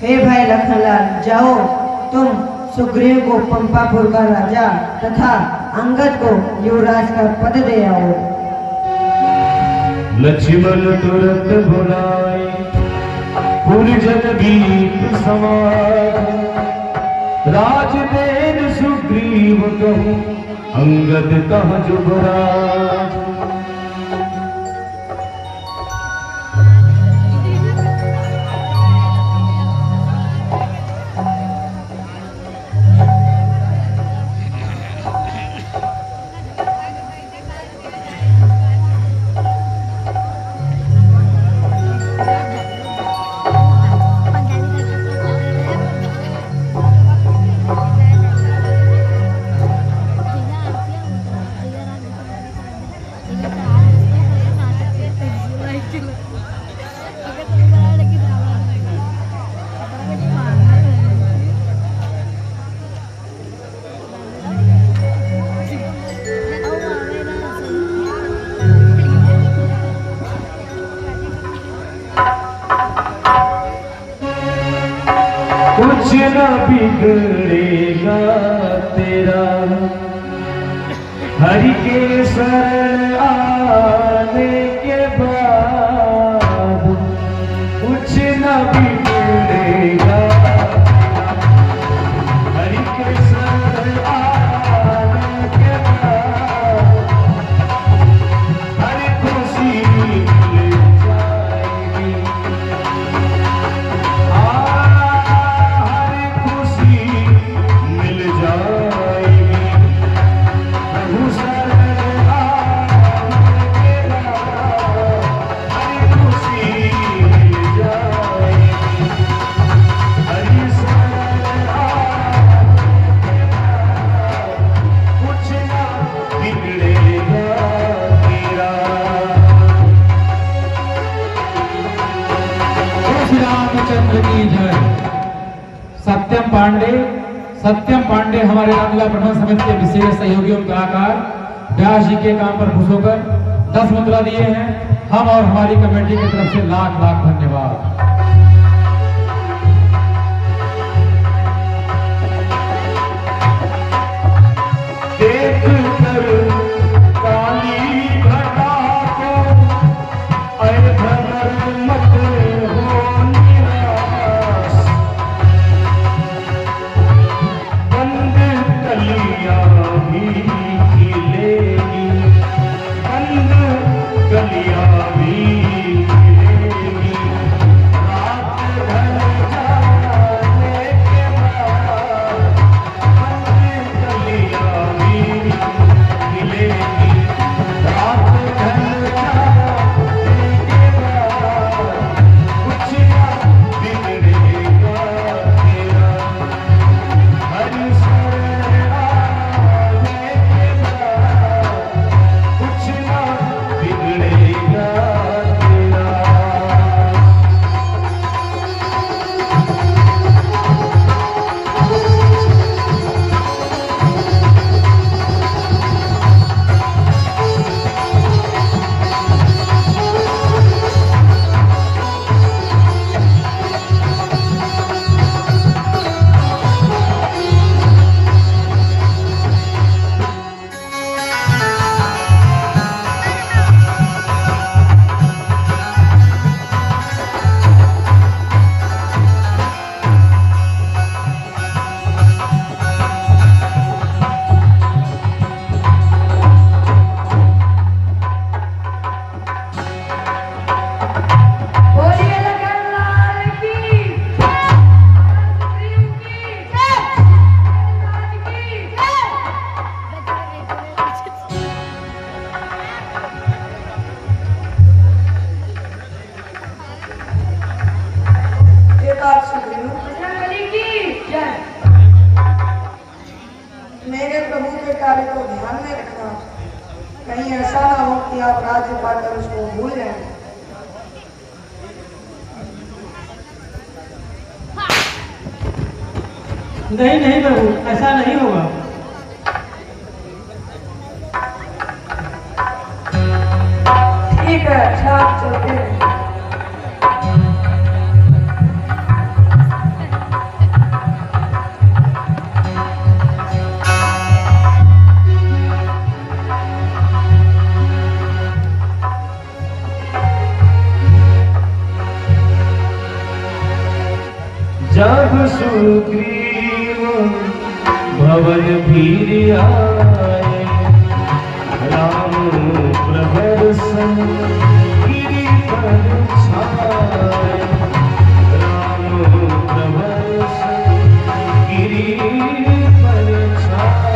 हे भाई लखनलाल, जाओ तुम सुग्रीव को पंपापुर का राजा तथा अंगद को युवराज का पद दे आओ। लक्ष्मण तुरंत बुलाए पुरजन गीत समाज, राजदेन सुग्रीव कहूँ अंगद कह जुबराज। कुछ न बिगड़ेगा तेरा हरि के शरण आने के बाद, कुछ न बिगड़ेगा हरि के शरण आने के बाद, हरि खुशी मिल जाएगी। रामचंद्र की जय। सत्यम पांडे हमारे रामलीला प्रबंध समिति के विशेष सहयोगी और कलाकार व्यास जी के काम पर खुश होकर 10 मुद्रा दिए हैं। हम और हमारी कमेटी की तरफ से लाख लाख धन्यवाद। मेरे प्रभु के कार्य को ध्यान में रखना, कहीं ऐसा ना हो कि आप राज्य पाकर उसको भूल जाएं। नहीं नहीं प्रभु, ऐसा नहीं होगा। ठीक है, अच्छा आप चलते हैं। सुग्रीव भवन भीर आए, राम प्रभर सन गिरि पर छाए, राम प्रभर सन गिरि पर छाए।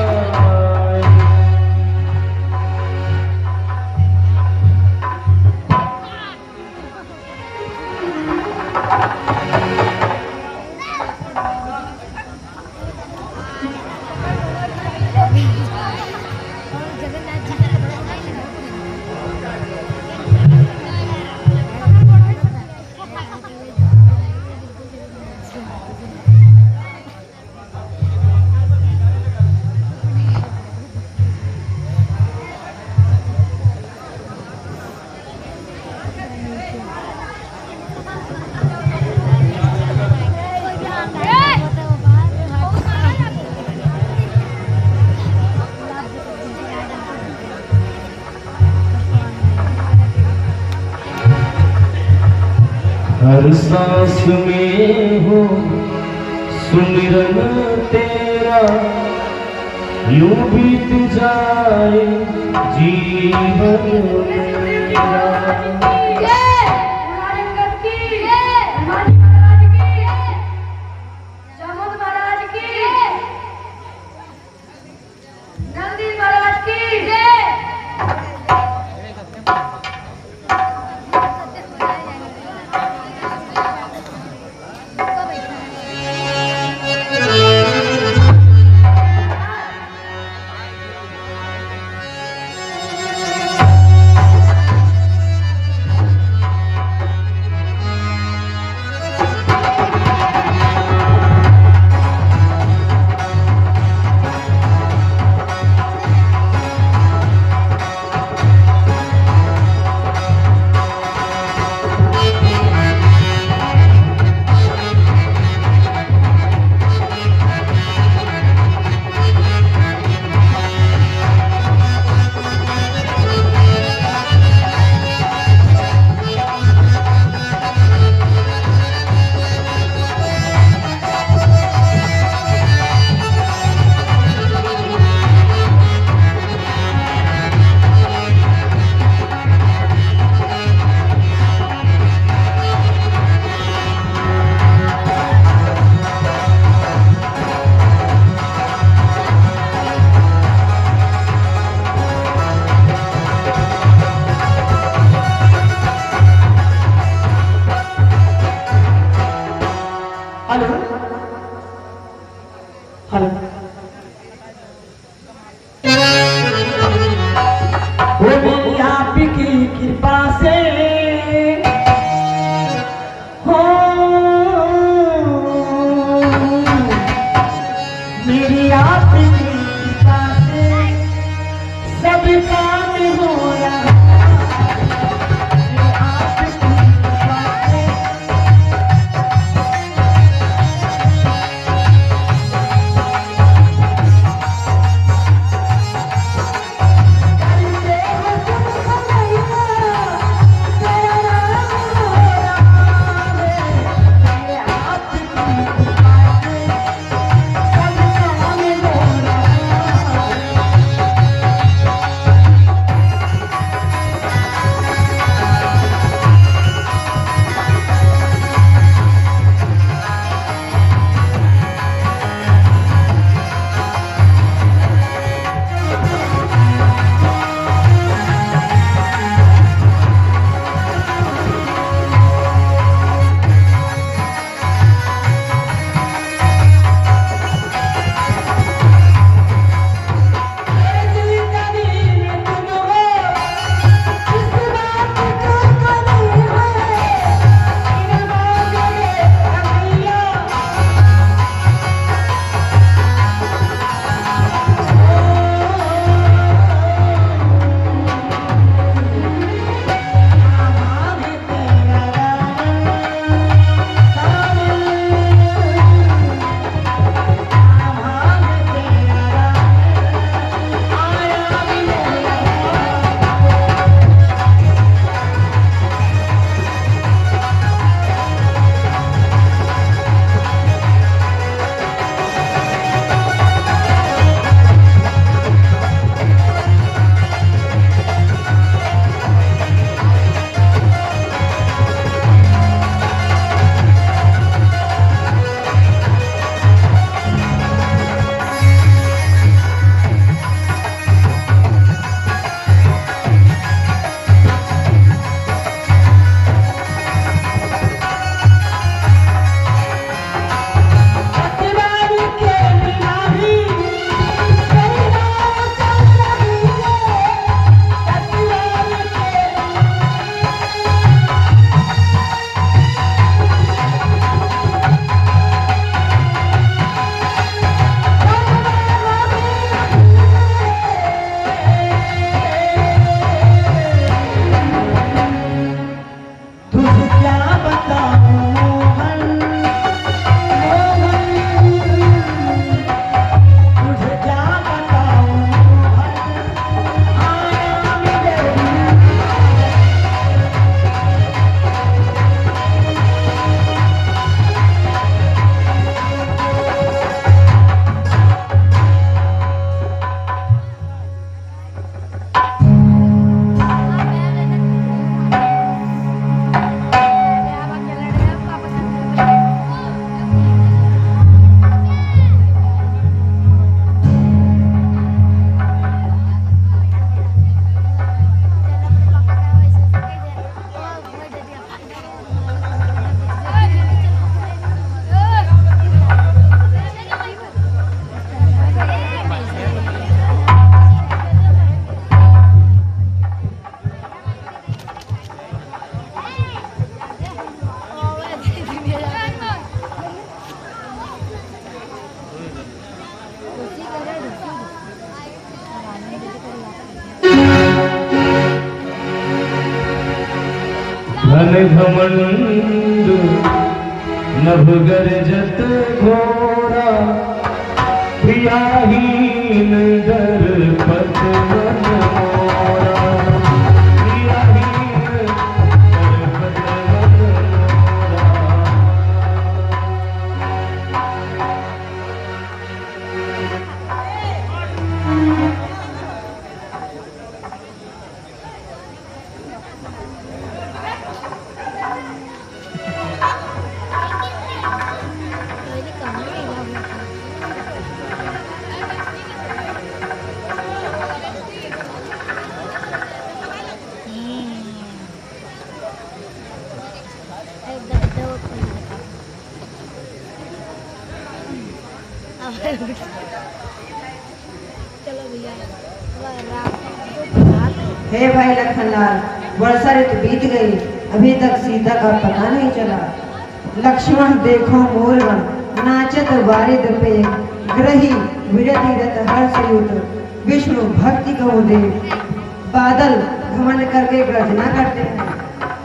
हर सांस में हो सुमिरन तेरा, यूं बीत जाए जीवन मेरा। घन घमंड नभ गरजत घोरा प्रियाहीन दरपत मन मोरा प्रियाहीन दरपत मन मोरा। चलो भैया हे भाई लखनलाल, वर्षा ऋतु बीत गई, अभी तक सीता का पता नहीं चला। लक्ष्मण देखो मोरवन, नाचत वारिद पे, ग्रही विरति रत हर्षयुत, विष्णु भक्ति कहो देव। बादल घमंड करके गर्जना करते हैं,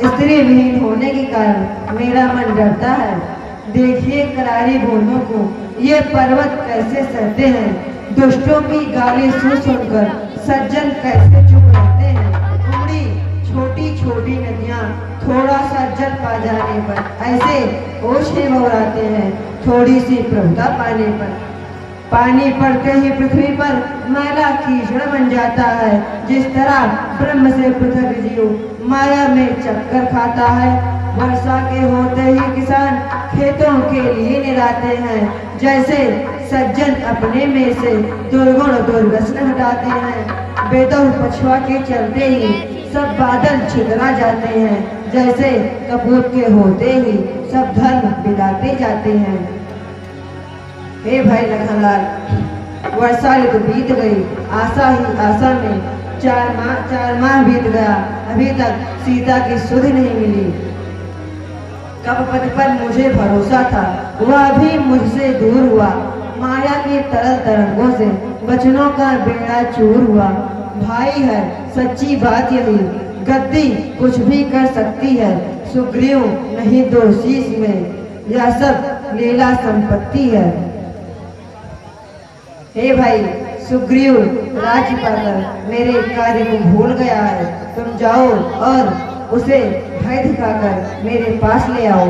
स्त्री विहीन होने के कारण मेरा मन डरता है। देखिए करारी बूंदों को ये पर्वत कैसे सहते हैं, दुष्टों की गाली सुन सुनकर सज्जन कैसे चुप रहते हैं। उमड़ी छोटी छोटी नदियाँ थोड़ा सा जल पा जाने पर ऐसे ओछे बौराते हैं, थोड़ी सी प्रभुता पाने पर। पानी पड़ते ही पृथ्वी पर मैला कीचड़ बन जाता है। जिस तरह ब्रह्म से पृथक जीव माया में चक्कर खाता है, वर्षा के होते ही किसान खेतों के लिए निराते हैं। जैसे सज्जन अपने में से दुर्गुण दुर्व्यसन हटाते हैं, बेदौर पछुआ के चलते ही सब बादल छितरा जाते हैं। जैसे कपूत के होते ही सब धर्म बिलाते जाते हैं। हे भाई लखनलाल, वर्षा ऋतु बीत गई, आशा ही आशा में चार माह बीत गया, अभी तक सीता की सुध नहीं मिली। कब पति पर मुझे भरोसा था, वह भी मुझसे दूर हुआ। माया की तरल तरंगों से वचनों का बेड़ा चूर हुआ। भाई है सच्ची बात यही, गद्दी कुछ भी कर सकती है, सुग्रीव नहीं दोषी इसमें, यह सब लीला संपत्ति है। हे भाई, सुग्रीव राज्य पाकर मेरे कार्य को भूल गया है। तुम जाओ और उसे भय दिखाकर मेरे पास ले आओ।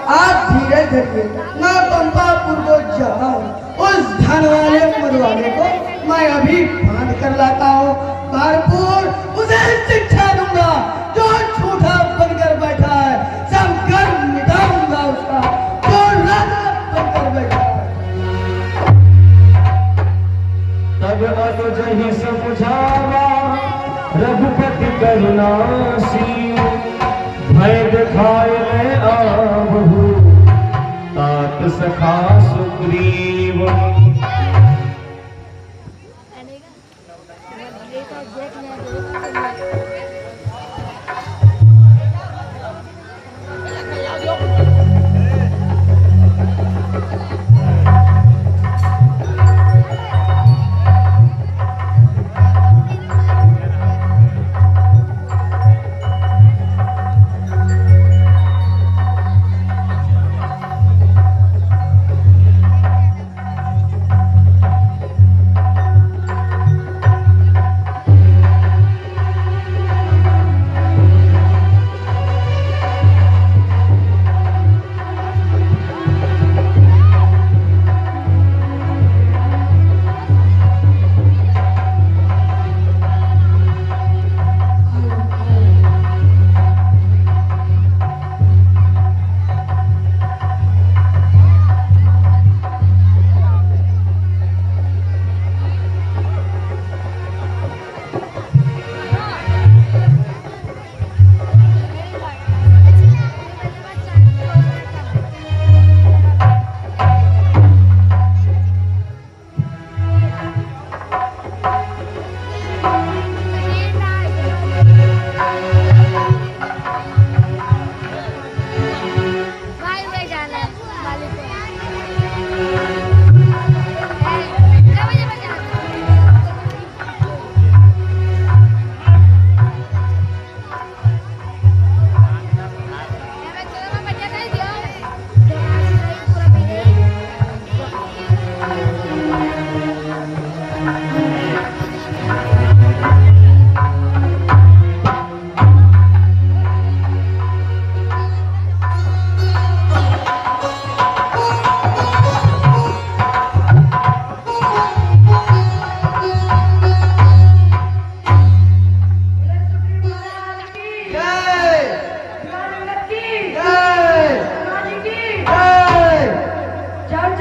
आज धीरज धरिए, मैं पंपापुर को जाता हूँ। उस धन वाले मरवाने को मैं अभी बांध कर लाता हूँ। भरपूर उसे शिक्षा दूंगा जो झूठा बनकर बैठा है, सब गर्व मिटाऊंगा उसका जो राजा बनकर बैठा है। तब अनुजहि समझावा रघुपति करुणासी, भय दिखाए ले आबहु तात सखा सुग्रीव।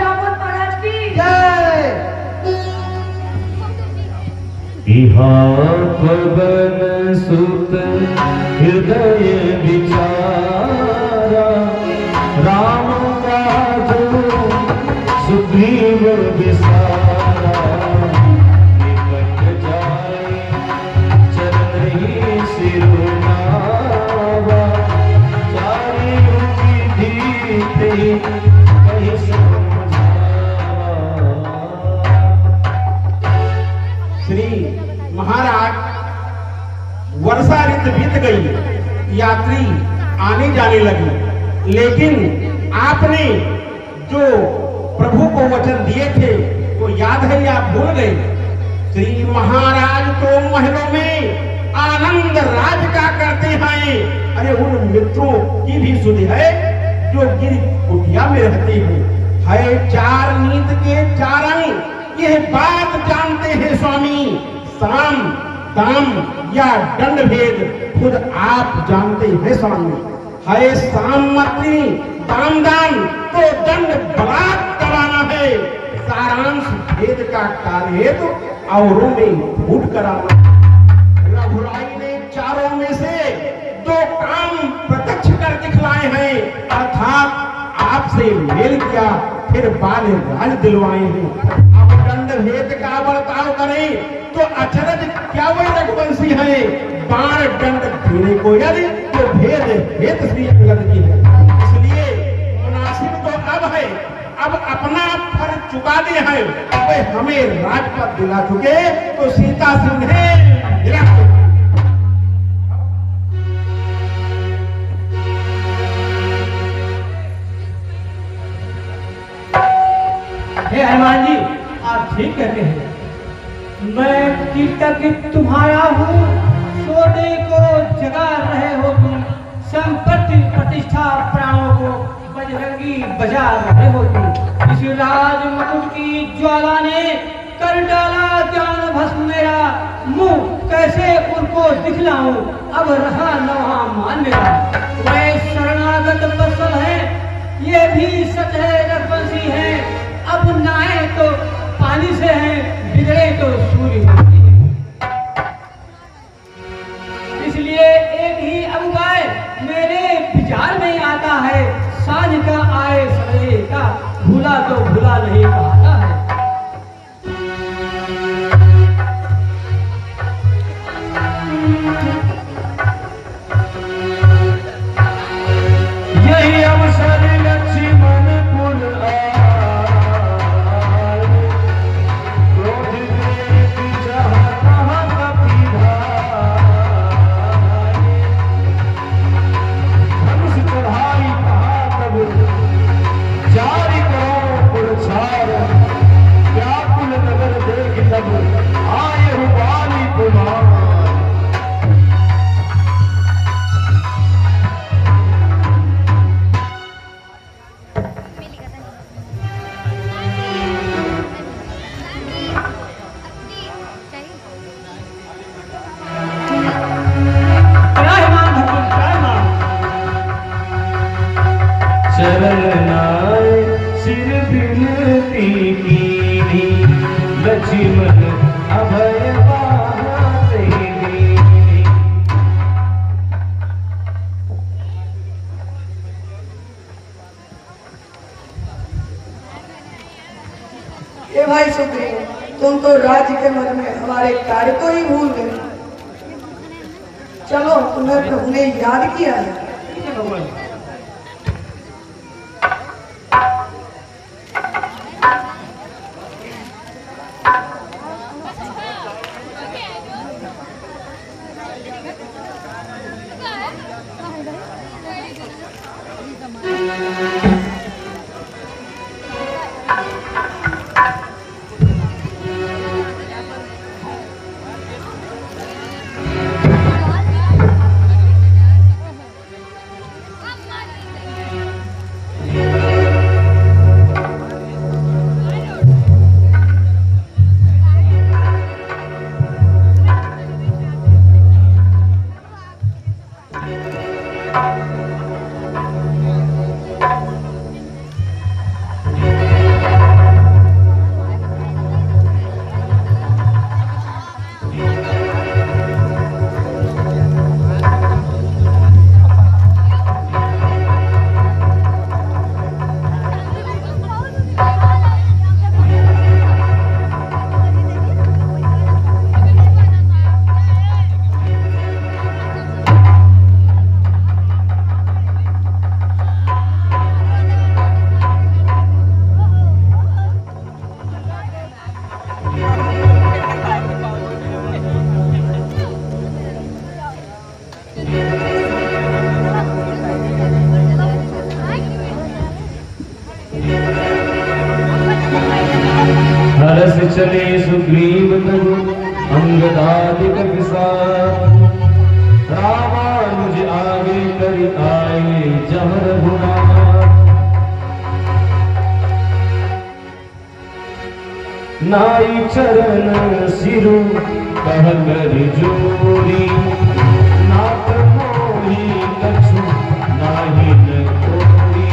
जापत महाराज की जय। इहाँ पवन सुत हृदय विचारा, राम काज सुग्रीव विसारा, निकट जाए चरण ही सिरुनावा, चारियों विधि ते कहि समझावा। श्री महाराज, वर्षा ऋतु बीत गई, यात्री आने जाने लगे, लेकिन आपने जो प्रभु को वचन दिए थे वो याद है या भूल गए? श्री महाराज तो महलों में आनंद राज का करते हैं। अरे उन मित्रों की भी सुधि है जो गिर कुटिया में रहते हैं। है चार नीत के चार अंग, यह बात जानते हैं स्वामी। साम दाम या दंड भेद खुद आप जानते हैं स्वामी। है सामर्थी दाम दान तो दंड बलात् कराना है। सारांश भेद का कार्य तो औरों में फूट कराना। रघुराई ने चारों में से दो काम प्रत्यक्ष कर दिखलाए हैं, अर्थात आपसे मेल किया फिर बाल राज दिलवाए हैं। अब दंड भेद का बर्ताव करें तो अचरज क्या वे रघुवंशी है। बाण दंड देने को यदि तो भेद भेद श्री अंगद की है। इसलिए मुनासिब तो अब है, अब अपना फर्ज चुका दे हैं। वे हमें राजपद दिला चुके तो सीता सिंह दिला चुके। हे हनुमान जी, आप ठीक कहते हैं। मैं कीर्तक तुम्हारा हूँ, सोने को जगा रहे हो तुम, संपत्ति प्रतिष्ठा प्राणों को बजरंगी बजा रहे हो तुम। इस राज मुकुट की ज्वाला ने कर डाला ज्ञान भस्म मेरा, मुंह कैसे उनको दिखलाऊं, अब रहा न वहाँ मान मेरा। मैं शरणागत बसल है, ये भी सच है रघुवंशी है। अब नहाए तो पानी से है, बिगड़े तो सूर्य होती है। इसलिए एक ही अवगाय मेरे विचार में आता है, सांझ का आए सवेरे का, भूला तो भूला नहीं कहता है। यही अवसर लक्ष्मण पुर जारी करो पुरछार, व्याकुल नगर देख तब आए रुपाली कुमार। चरनाए सिर बिनती कीनी, लक्ष्मण अभय बात दीनी। ये भाई सुग्रीव, तुम तो राज्य के मन में हमारे कार्य को ही भूल गए। चलो, तुम्हें प्रभु ने याद किया है। तरस चले सुग्रीव तनु अंगदादिक विसार। रामानुज आगे कर आए जहर गुनार। नाई चरण सिरु कहकर जोरी। नाथ मोही कछु नाही न कोरी।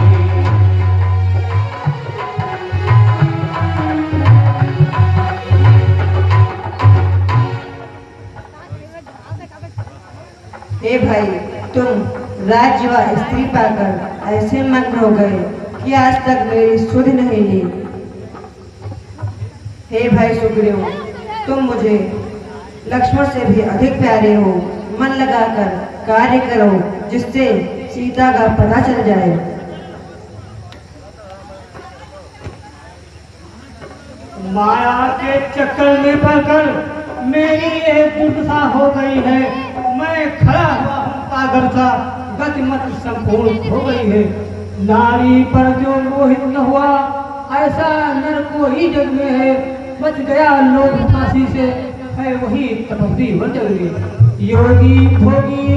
हे भाई, तुम राज्य व स्त्री पाकर ऐसे मग्न हो गए कि आज तक मेरी सुध नहीं ली। हे भाई सुग्रीव, तुम मुझे लक्ष्मण से भी अधिक प्यारे हो। मन लगाकर कार्य करो जिससे सीता का पता चल जाए। माया के चक्कर में पड़कर मेरी एक दुर्दशा हो गई है। मैं खड़ा हुआ हूँ पागल सा, गतिमत संपूर्ण हो गई है। नारी पर जो मोहित न हुआ ऐसा नर को ही जग में है। बच गया लोभ फांसी से, है वही तपस्वी हो जग में। योगी भोगी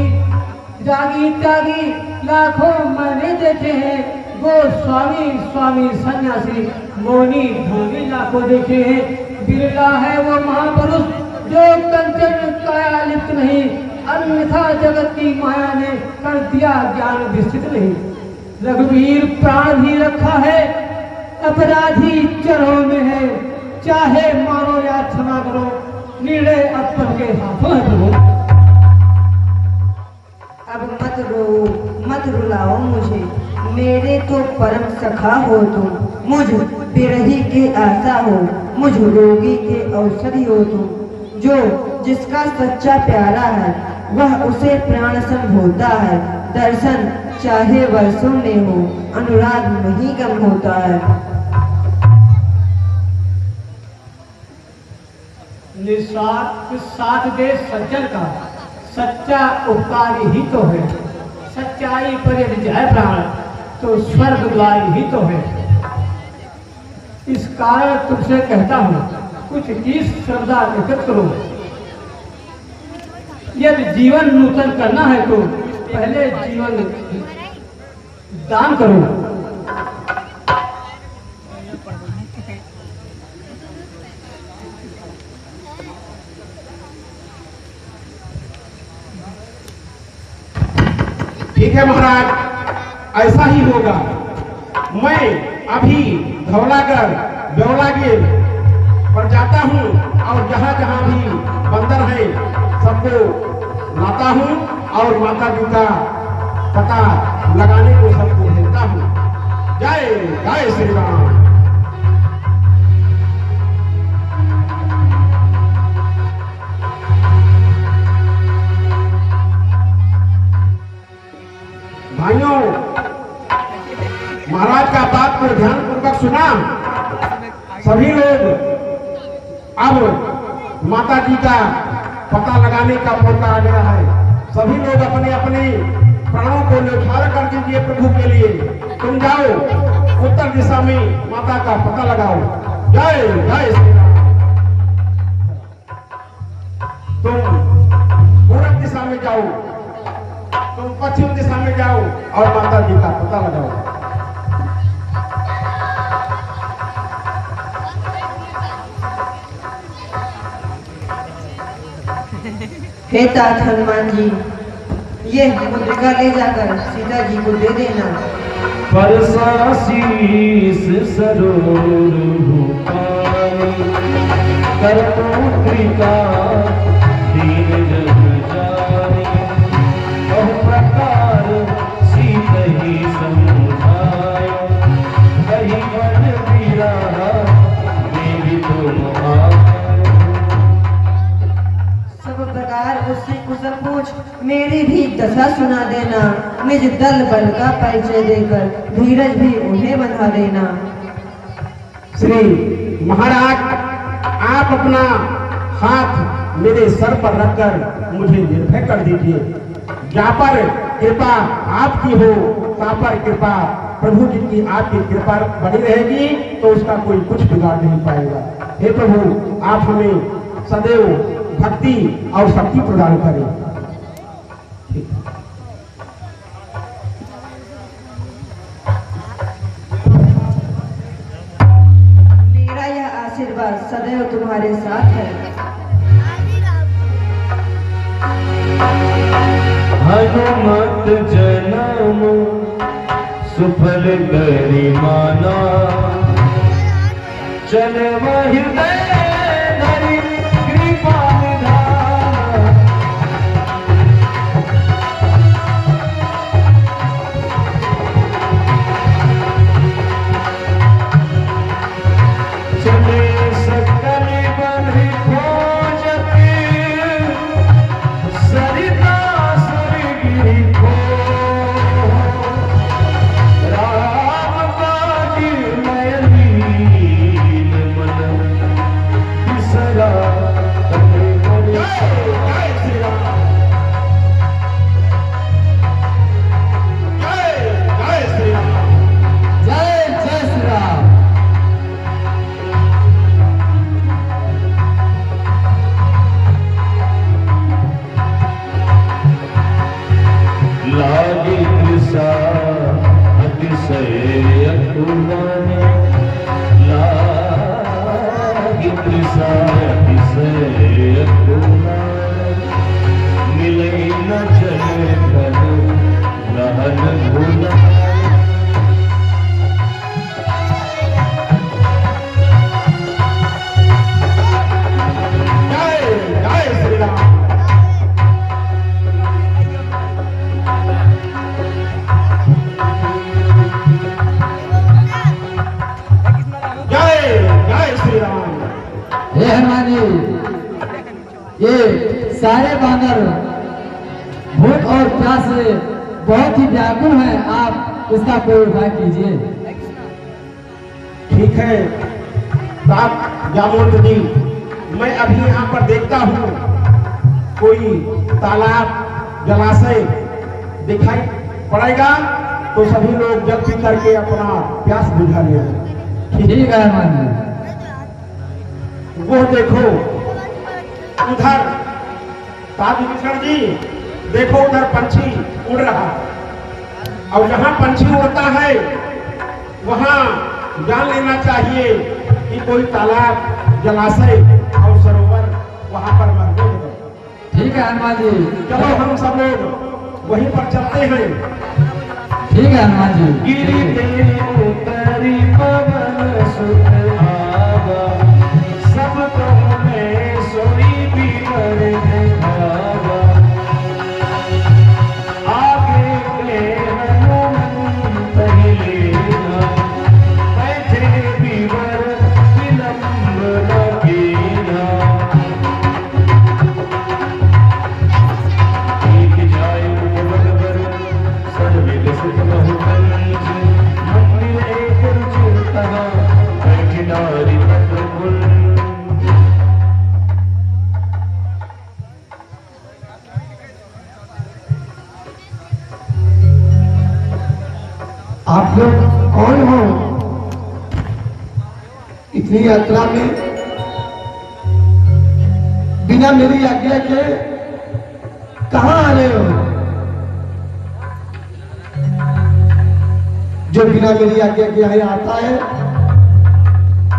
जागी त्यागी लाखों मैंने देखे हैं। गोस्वामी स्वामी सन्यासी मौनी ढोंगी लाखों देखे हैं। बिरला है वो महापुरुष जो कंचन काया लिप्त नहीं। अन्यथा जगत की माया ने कर दिया ज्ञान विस्तृत नहीं। रघुवीर प्राण भी रखा है, अपराधी चरणों में है। चाहे मारो या क्षमा करो, निर्णय अपन के हाथों है प्रभु। अब मत रो मत रुलाओ मुझे, मेरे तो परम सखा हो तुम। मुझ बिरही के आशा हो, मुझ रोगी के औषधि हो तुम। जो जिसका सच्चा प्यारा है वह उसे प्राण सम होता है। दर्शन चाहे वर्षों में हो, अनुराग नहीं कम होता है। निस्वार्थ साथ दे सज्जन का सच्चा उपकारी ही तो है। सच्चाई पर यदि जाए प्राण तो स्वर्ग द्वार ही तो है। इस कारण तुमसे कहता हूँ कुछ की श्रद्धा एकत्र करो। यदि जीवन नूतन करना है तो पहले जीवन दान करो। ठीक है महाराज, ऐसा ही होगा। मैं अभी धौलागर बेवलागिर पर जाता हूँ और जहाँ जहाँ भी बंदर है सबको लाता हूँ और माता जी का पता लगाने को सबको भेजता हूँ। जय जय श्री राम। भाइयों, महाराज का बात को ध्यान पूर्वक सुना। सभी लोग अब माता जी का पता लगाने का मौका आ गया है। सभी लोग अपने अपने प्राणों को न्यौछावर कर दीजिए प्रभु के लिए। तुम जाओ उत्तर दिशा में माता का पता लगाओ। जय जय श्री राम। तुम पूर्व दिशा में जाओ, तुम पश्चिम दिशा में जाओ और माता जी का पता लगाओ। हे तात हनुमान जी, ये मुद्रिका ले जाकर सीता जी को दे देना। परसाशीष सरोर भूपाल कर पुत्रिका दीन जग जानी। बहु प्रकार सीत ही समझाय कही वन विरह देवी तुम आए। सब प्रकार उससे कुशल पूछ मेरी भी दशा सुना देना। निज दल बल का परिचय देकर धीरज भी उन्हें बंधा देना। श्री महाराज, आप अपना हाथ मेरे सर पर रखकर मुझे निर्भय कर दीजिए। जहाँ पर कृपा आपकी हो वहाँ पर कृपा प्रभु जी की आपकी कृपा बनी रहेगी तो उसका कोई कुछ बिगाड़ नहीं पाएगा। हे प्रभु आप हमें सदैव भक्ति और शक्ति प्रदान करें। मेरा यह आशीर्वाद सदैव तुम्हारे साथ है। हनुमत जन्म सुफल गरिमाना चल वही धरि कृपा निधाना। चले सकल बंधि खोजति सरिता सरगिरि को। राम काज नयनीन मन बिसरा तने करे। जय श्री राम, जय श्री राम। जय जय श्री राम। लागी तृषा अतिशय अकुलाने। लागी तृषा अतिशय अकुलाने। मिले न चले फल रहन भुलाए। जय श्री राम। जय श्री राम। हे हनुमान जी, ये सारे बानर भूख और प्यास से बहुत ही व्याकुल हैं। आप इसका कोई उपाय कीजिए। ठीक है साहब जामवंत जी, मैं अभी यहाँ पर देखता हूँ कोई तालाब जलाशय दिखाई पड़ेगा तो सभी लोग जल पी करके अपना प्यास बुझा लें। ठीक है हनुमान जी। वो देखो उधर साधु किशन जी, देखो उधर पंछी उड़ रहा है और जहाँ पंछी उड़ता है वहाँ जान लेना चाहिए कि कोई तालाब जलाशय और सरोवर वहाँ पर मौजूद है। ठीक है हनुमान जी। चलो हम सब लोग वहीं पर चलते हैं। ठीक है हनुमान जी। गिरि देव करि पवन सुत आवा। सब तुमने सोई बीवर दिखावा। आगे के हनुमंत लेना। बैठे बीवर विलंब न कीना। एक जाय उपवन बर सर्विद सुख बहु कंज। मंदिर एक रुचि तहा बैठि नारी तत्र कुल। आप लोग कौन हो? इतनी यात्रा में बिना मेरी आज्ञा के कहाँ आ रहे हो? जो बिना मेरी आज्ञा के यहाँ आता है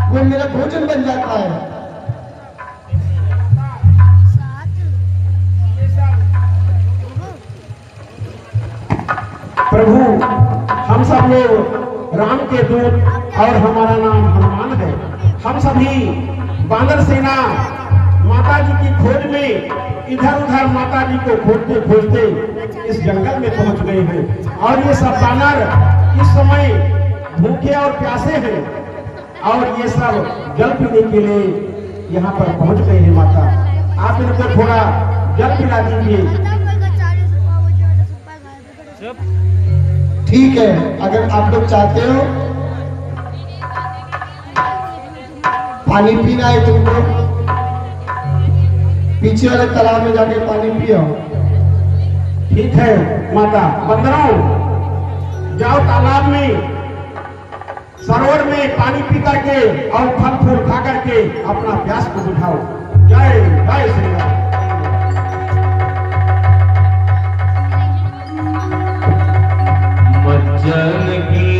वो मेरा भोजन बन जाता है। प्रभु हम सब लोग राम के दूत और हमारा नाम हनुमान है। हम सभी बानर सेना माता जी की खोज में इधर उधर माता जी को खोजते खोजते इस जंगल में पहुंच गए हैं और ये सब बानर इस समय भूखे और प्यासे हैं और ये सब जल पीने के लिए यहाँ पर पहुंच गए हैं। माता आप इनको थोड़ा जल पिला दीजिए। ठीक है, अगर आप लोग चाहते हो पानी पीना है तुमको, पीछे वाले तालाब में जाके पानी पियो। ठीक है माता, बंदरों जाओ तालाब में सरोवर में पानी पी करके और फल फूल खा करके अपना प्यास को बुझाओ। जय जय श्री राम। मज्जन की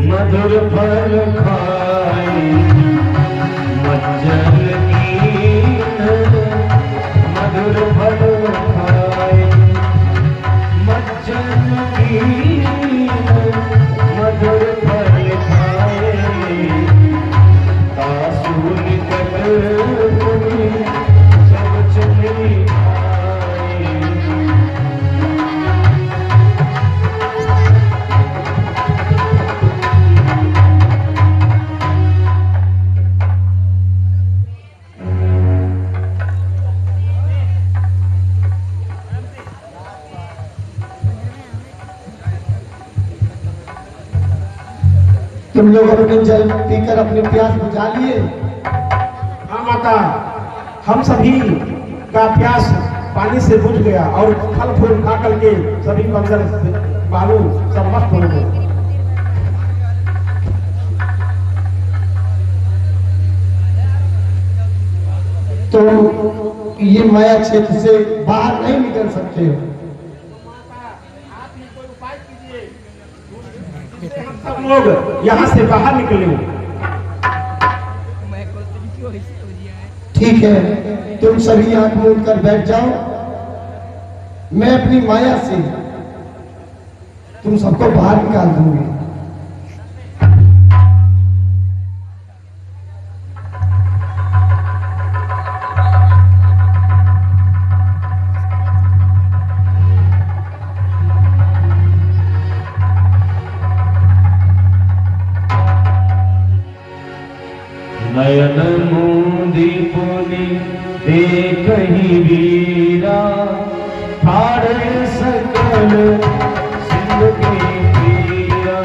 मधुर फल खाई, मज्जन की मधुर फल खाई, मज्जन की मधुर फल खाए, तासु निकट पुनि सब चले आए। तुम लोग अपने जल पीकर अपने प्यास बुझा लिए। हाँ माता, हम सभी का प्यास पानी से बुझ गया और फल फूल खा करके सभी बंदर बालू सब मस्त हो गए। तो ये माया क्षेत्र से बाहर नहीं निकल सकते हो। सब लोग यहाँ से बाहर निकले। ठीक है, तुम सभी आंख मूंद कर बैठ जाओ। मैं अपनी माया से तुम सबको बाहर निकाल दूंगी। नयन मूंदी पुनि देखहि वीरा, ठाड़े सकल सिंधु के पीरा।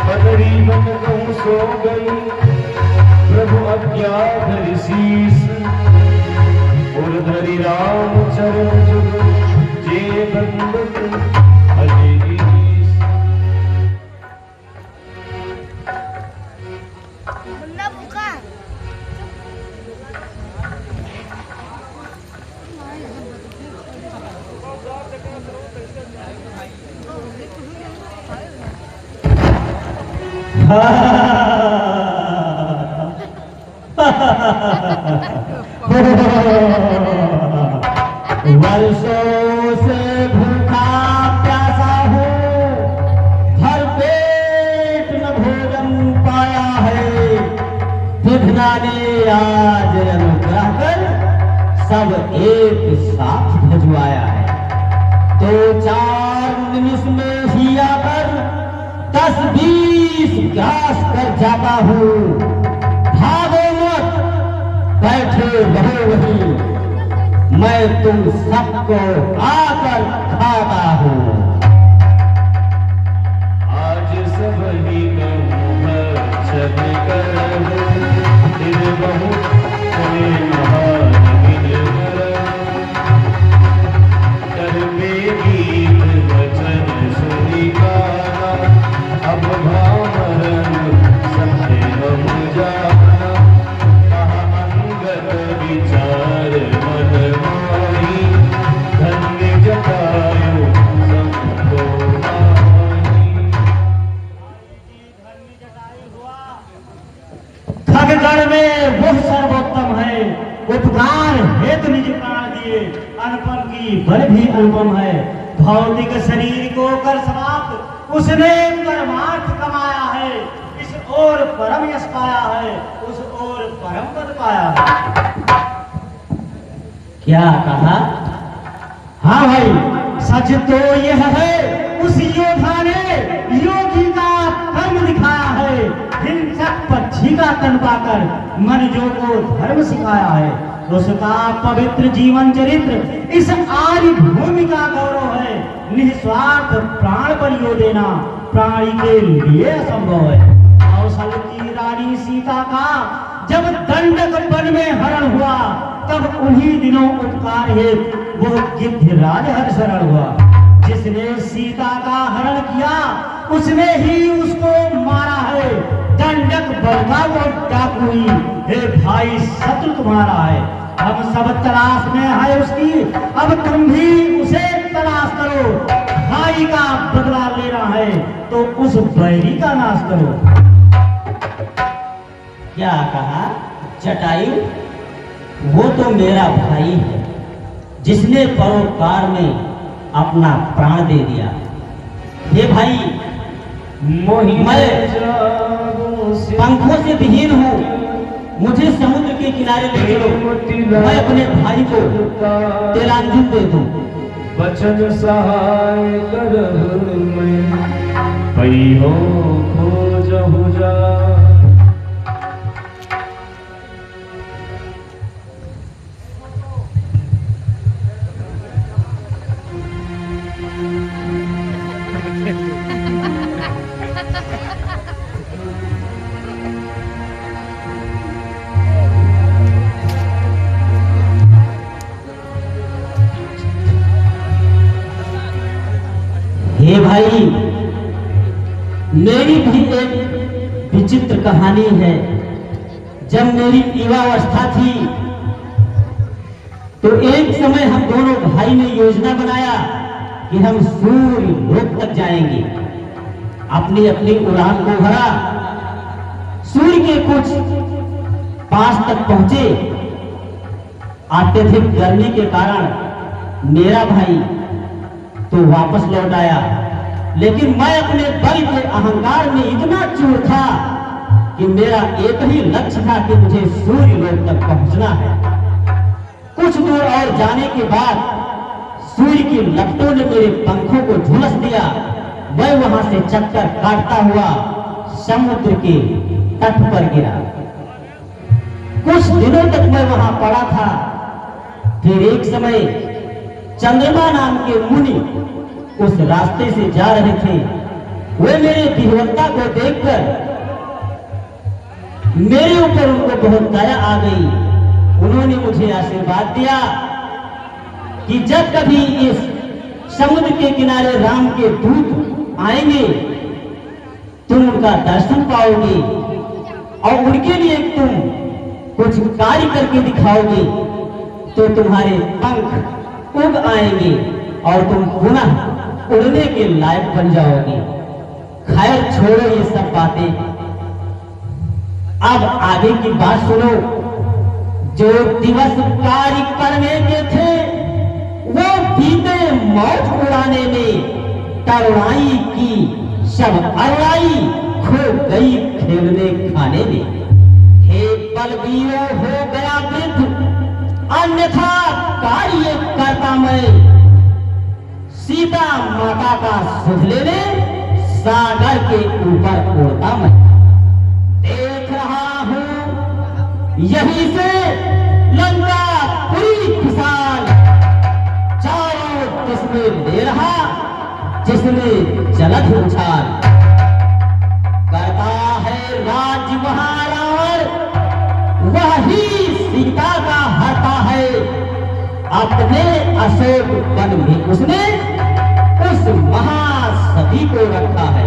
पदरी बन कहूँ सो गई प्रभु अज्ञात शीस, और धरि राम चरण जुग जे बंदत अजय। वर्षों से भूखा प्यासा हूँ, भर पेट न भोजन पाया है। विधना ने आज अनुग्रह कर सब एक साथ भिजवाया है। तो 4 निमिष में ही आकर 10-20 ग्रास कर जाता हूँ। भागो मत, बैठे रहो वहीं, मैं तुम सबको आकर खाता हूँ। आज सब ही चल कर फिर बहुत चले महान कर में गीत वचन सुनी गाना, अब भामरन सत्य हम जाना। कहा अंगत विचार मन माही, धन्य जटायु सबको माही। खगगढ़ में वो सर्वोत्तम है, उपकार हेतु निज प्राण दिए। अनुपम की बल भी अनुपम है, भौतिक शरीर को कर समाप्त उसने परमार्थ कमाया है। इस ओर परम यश पाया है, उस ओर परम पद पाया है। क्या कहा? हाँ भाई, सच तो यह है, उस योद्धा ने योगी का कर्म दिखाया है। हिंसक पक्षी का तन पाकर मनुजों को धर्म सिखाया है। उसका पवित्र जीवन चरित्र इस आर्य भूमि का गौरव है। निस्वार्थ प्राण बलियो देना प्राणी के लिए असंभव है। कौशल की रानी सीता का जब दंडक वन में हरण हुआ, तब उन्हीं दिनों उपकार हेतु वो गिद्धराज हरिशरण हुआ, जिसने सीता का हरण किया उसने ही उसको मारा है। दंडक बलवा वो डाकुई, हे भाई शत्रु तुम्हारा है, हम सब तलाश में है उसकी, अब तुम भी उसे तलाश करो। भाई का बदला लेना है तो उस बैरी का नाश करो। क्या कहा जटायु? वो तो मेरा भाई है, जिसने परोपकार में अपना प्राण दे दिया। हे भाई, मैं पंखों से विहीन हूँ, मुझे समुद्र के किनारे ले चलो, मैं अपने भाई को तिलांजलि दे दूं। बचन सहाय करहु मैं, पैहो खोजहु जा। हे भाई, मेरी भी एक विचित्र कहानी है। जब मेरी युवावस्था थी तो एक समय हम दोनों भाई ने योजना बनाया कि हम सूर्य लोक तक जाएंगे। अपनी अपनी उड़ान को भरा, सूर्य के कुछ पास तक पहुंचे। अत्यधिक गर्मी के कारण मेरा भाई तो वापस लौट आया, लेकिन मैं अपने बल के अहंकार में इतना चूर था कि मेरा एक ही लक्ष्य था कि मुझे सूर्य लोक तक पहुंचना है। कुछ दूर और जाने के बाद सूर्य की लपटों ने मेरे पंखों को झुलस दिया। मैं वहां से चक्कर काटता हुआ समुद्र के तट पर गिरा। कुछ दिनों तक मैं वहां पड़ा था। फिर एक समय चंद्रमा नाम के मुनि उस रास्ते से जा रहे थे। वे मेरे विहवलता को देखकर मेरे ऊपर उनको बहुत दया आ गई। उन्होंने मुझे आशीर्वाद दिया कि जब कभी इस समुद्र के किनारे राम के दूत आएंगे तुम उनका दर्शन पाओगे और उनके लिए तुम कुछ कार्य करके दिखाओगे तो तुम्हारे पंख उग आएंगे और तुम पुनः उड़ने के लायक बन जाओगे। खैर छोड़ो ये सब बातें, अब आगे की बात सुनो। जो दिवस कार्य करने के थे वो बीते मौज उड़ाने में, तरुणाई की सब अरुणाई खो गई खेलने खाने में। हे बलवीरों हो गया वृद्ध, अन्यथा कार्य करता मैं। सीता माता का सुख लेने सागर के ऊपर उड़ता मैं। देख रहा हूं यहीं से लंका पूरी विशाल, चारों जिसमें ले रहा जिसमें जलद उछाल। करता है राज्य वहां रावण, वही सीता का हरता है। अपने अशोक वन में उसने उस महासती को रखा है।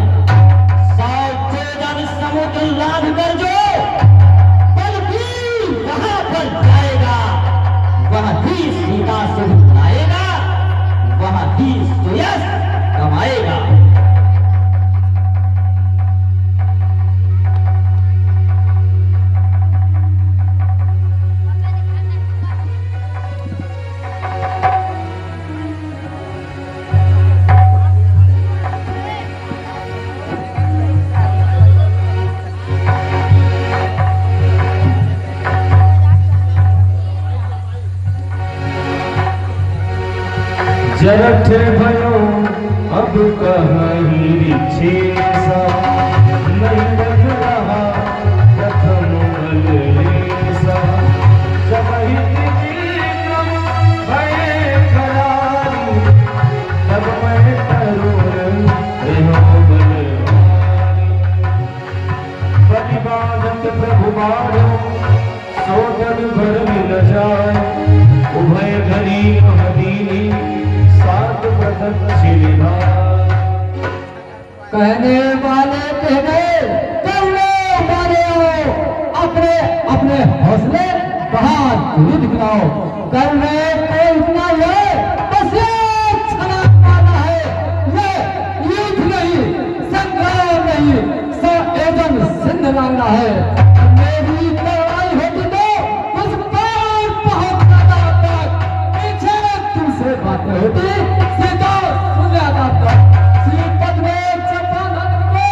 100 जोजन समुद्र लांघ कर जो बलवीर वहां पर जाएगा, वह ही सीता सुख लाएगा, वह ही सुयश कमाएगा। जरठे भयो अब कहीं रिछेसा, नहीं रख रहा प्रथम बलेसा। जब विक्रम भये करारी, तब मैं तरुण रहो बलवानी। प्रतिबाधक प्रभु बाढ़ो, सोदन भर मिल जाए, उभय घरी महदीनी सात बदन छिलिना। कहने वाले कहने, करने वाले हो, अपने अपने हौसले बहादुरी दिखलाओ। करने को इतना है, बस ये छला पाना है, ये युद्ध नहीं, संग्राम नहीं, एवं सिंध मांगना है। मेरी लड़ाई होती तो उस पार बहुत ज्यादा तक, पीछे तुमसे बातें होती सीधा सुनियादा तक। श्रीपद में चंपारण को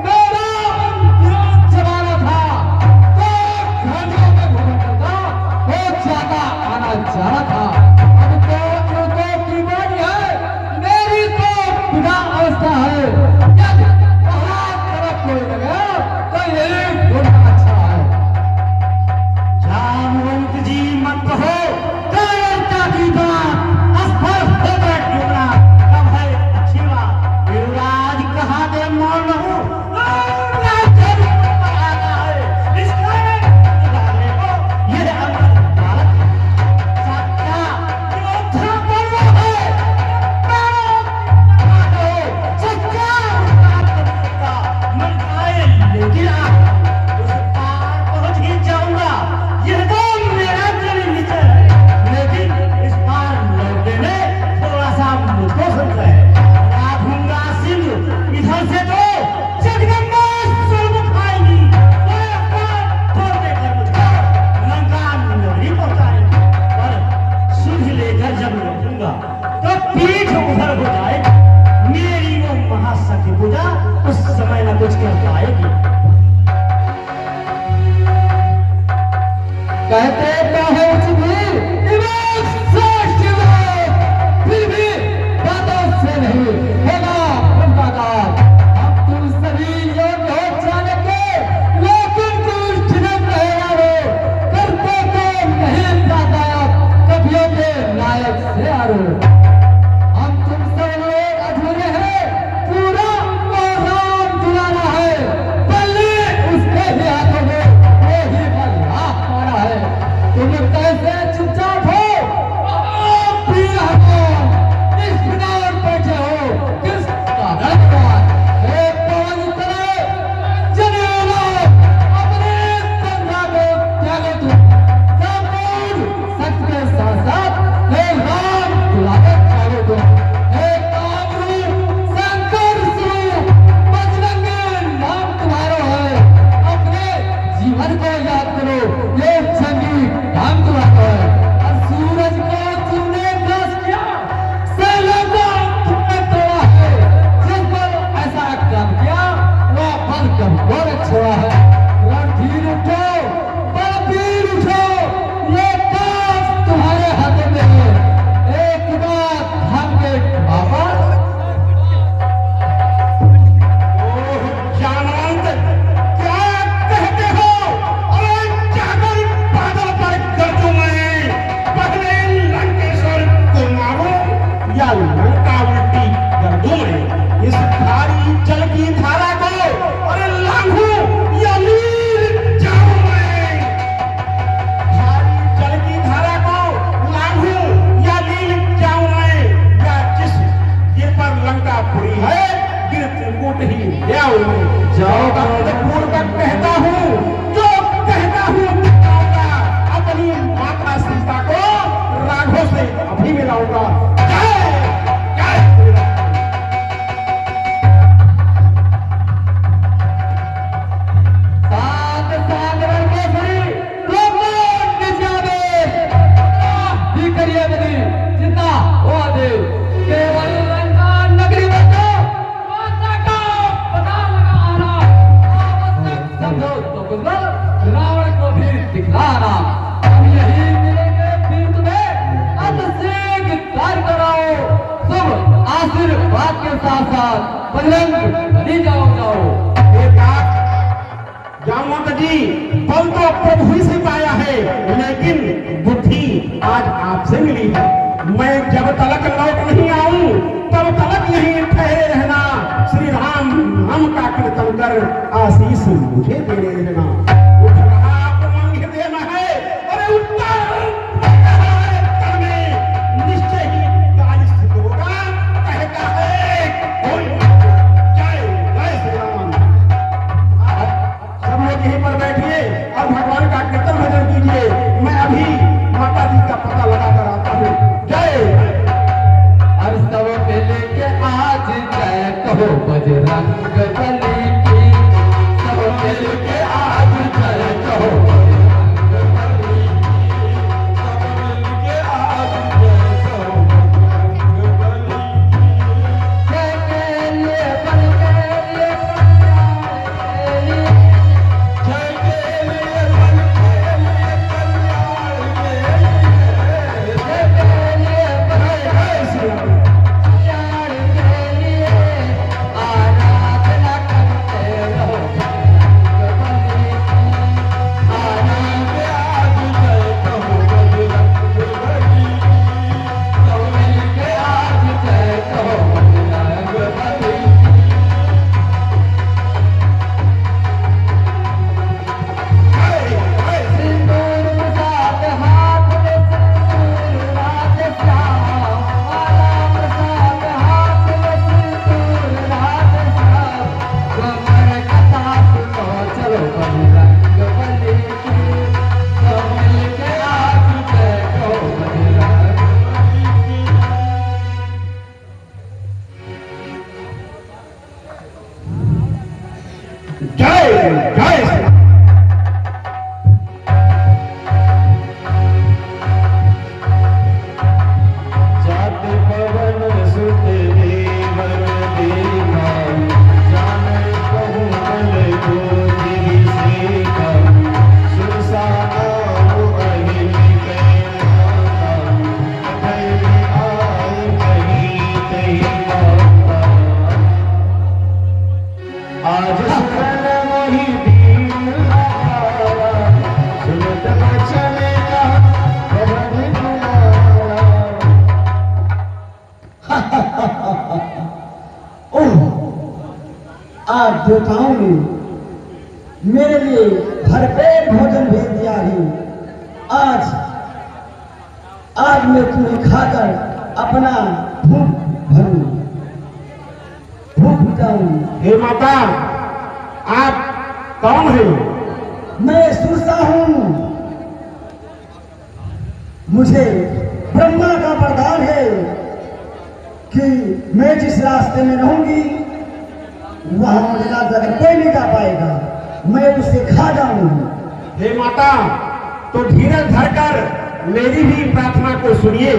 मेरा विरोध चलाना था, तो घरों में घूमने का वो ज्यादा आना चाहा था। अब तो युद्धों की बारी है, मेरी तो विदा अवस्था है। यदि वहां तरफ कोई लगे तो यही ढूंढना अच्छा है। जामवंत जी मत कहो, कायरता की बात स्पष्ट होकर ढूंढना कब है अच्छी बात। युवराज कहा दे मौन हूँ, राज्य पर आना है, इसका निकालने को ये अमर बालक सत्या योद्धा पर्व है। सच्चा मन आए, लेकिन उस पार पहुंच ही जाऊंगा, यह तो मेरा दृढ़ निश्चय है। लेकिन इस पार लौटने में थोड़ा सा मुझको समझ है। राधूंगा सिंह इधर से तो जगदम्बा स्वर्ग खाएंगी, और पार छोड़ देकर मुझको लंका नगरी पहुंचाएंगी। पर सुध लेकर जब लौटूंगा तो पीठ उधर हो जाएगी। मेरी वो महाशक्ति पूजा उस समय न कुछ कर पाएगी। कहते कहो सुधीर, दिमाग श्रेष्ठ लोग, फिर भी बातों से नहीं होगा उनका काम। हम तुम सभी योग्य हो जाने के, लेकिन दुष्ट न रहेगा वो, करते को नहीं प्रादायक, कवियों के नायक से आरो। हम तुम सब लोग अधूरे हैं, पूरा प्रोग्राम दिलाना है। बल्ले उसके भी हाथों में वो ही बल्ला मारा है। तुम कैसे चुपचाप हो, आप भी हटो, इस प्रकार बैठे हो, किस कारण पर? एक पवन तले जने लोग अपने संग्राम को त्यागो तुम, संपूर्ण सत्य के साथ साथ हे राम दुलारे त्यागो तुम। हे कामरू शंकर स्वरूप बजरंगी नाम तुम्हारा है, अपने जीवन को याद करो, ये जंगी काम तुम्हारा है। और सूरज को तुमने ग्रास किया, सैलों को तुमने तोड़ा है, जिस पर ऐसा काम किया वो फल कमजोर छोड़ा है। रणधीर उठो, बलबीर उठो, ये काम तुम्हारे हाथों में है। एक बात हम के बाबा जानवंत क्या कहते हो? अरे जाकर बादल पर कर दूं मैं, पहले लंकेश्वर को मारूं या लंका उल्टी कर दूं मैं। इस खारी जल की धारा को अरे लांघूं या लील जाऊं मैं। खारी जल की धारा को लांघूं या लील जाऊं मैं, या जिस गिर पर लंका पुरी है गिर त्रिकूट ही ले आऊं मैं। जाओगा पूर्वक कहता हूँ, जो कहता हूँ दिखाऊंगा। अपनी माता सीता को राघव से अभी मिलाऊंगा। जय जय श्री राम। सात सागरण के सरी रोमांच जावे, भी करिए बनी जितना हो दे। केवल लंका नगरी में तो माता का पता लगाना आवश्यक समझो तो गुजर रावण को भी दिखलाना। हम यही मिलेंगे फिर तुम्हें, अतिशीघ्र कार्य कराओ। शुभ आशीर्वाद के साथ साथ बजरंग बनी जाओ। जामवंत जी, बल तो प्रभु ही से पाया है, लेकिन बुद्धि आज आपसे मिली है। मैं जब तलक लौट नहीं आऊं तब तलक यहीं ठहरे रहना। श्री राम नाम का कीर्तन कर आशीष मुझे देने रहना। उठ रहा उमंग देना है, अरे उत्तर कहो बजरंग बली की, सब मिल के आज जय कहो बजरंग बली की, सब मिल के आज जय कहो बजरंग बली की। जय के लिए बल के लिए जय के लिए बल के लिए कल्याण के लिए, जय के लिए बल के लिए कल्याण के लिए आराधना करते रहो बजरंग बली की। आना के आज जय कहो बजरंग बली की, सब मिल के आज जय कहो बजरंग बली की। सिंदूर प्रसाद हाथ में सिंदूर राधे श्याम, माला प्रसाद हाथ में सिंदूर राधे श्याम, कमर कथा सुनो चलो बजरंग बली की, सब मिल के आज जय कहो बजरंग बली की। जय जय श्री राम। जात पवन सुत देवर देवा, जाने कहूँ बल को तेरी सेवा, सुरसा नाम अहिल कैलासा, कहीं आए कहीं कहीं माता। आज सुन मोहि दीन आया, सुनत बचन का पवन कुमारा। ओह, आज देवताओं ने मेरे लिए भरपेट भोजन भेज दिया है। आज मैं तुम्हें खाकर अपना भूख भरूं, भूख मिटाऊं। हे माता, आप कौन हैं? मैं सुरसा हूं। मुझे ब्रह्मा का वरदान है कि मैं जिस रास्ते में रहूंगी वहां मुझे रात अगर कोई नहीं जा पाएगा, मैं उसे खा जाऊंगी। हे माता, तो धीरज धरकर मेरी भी प्रार्थना को सुनिए।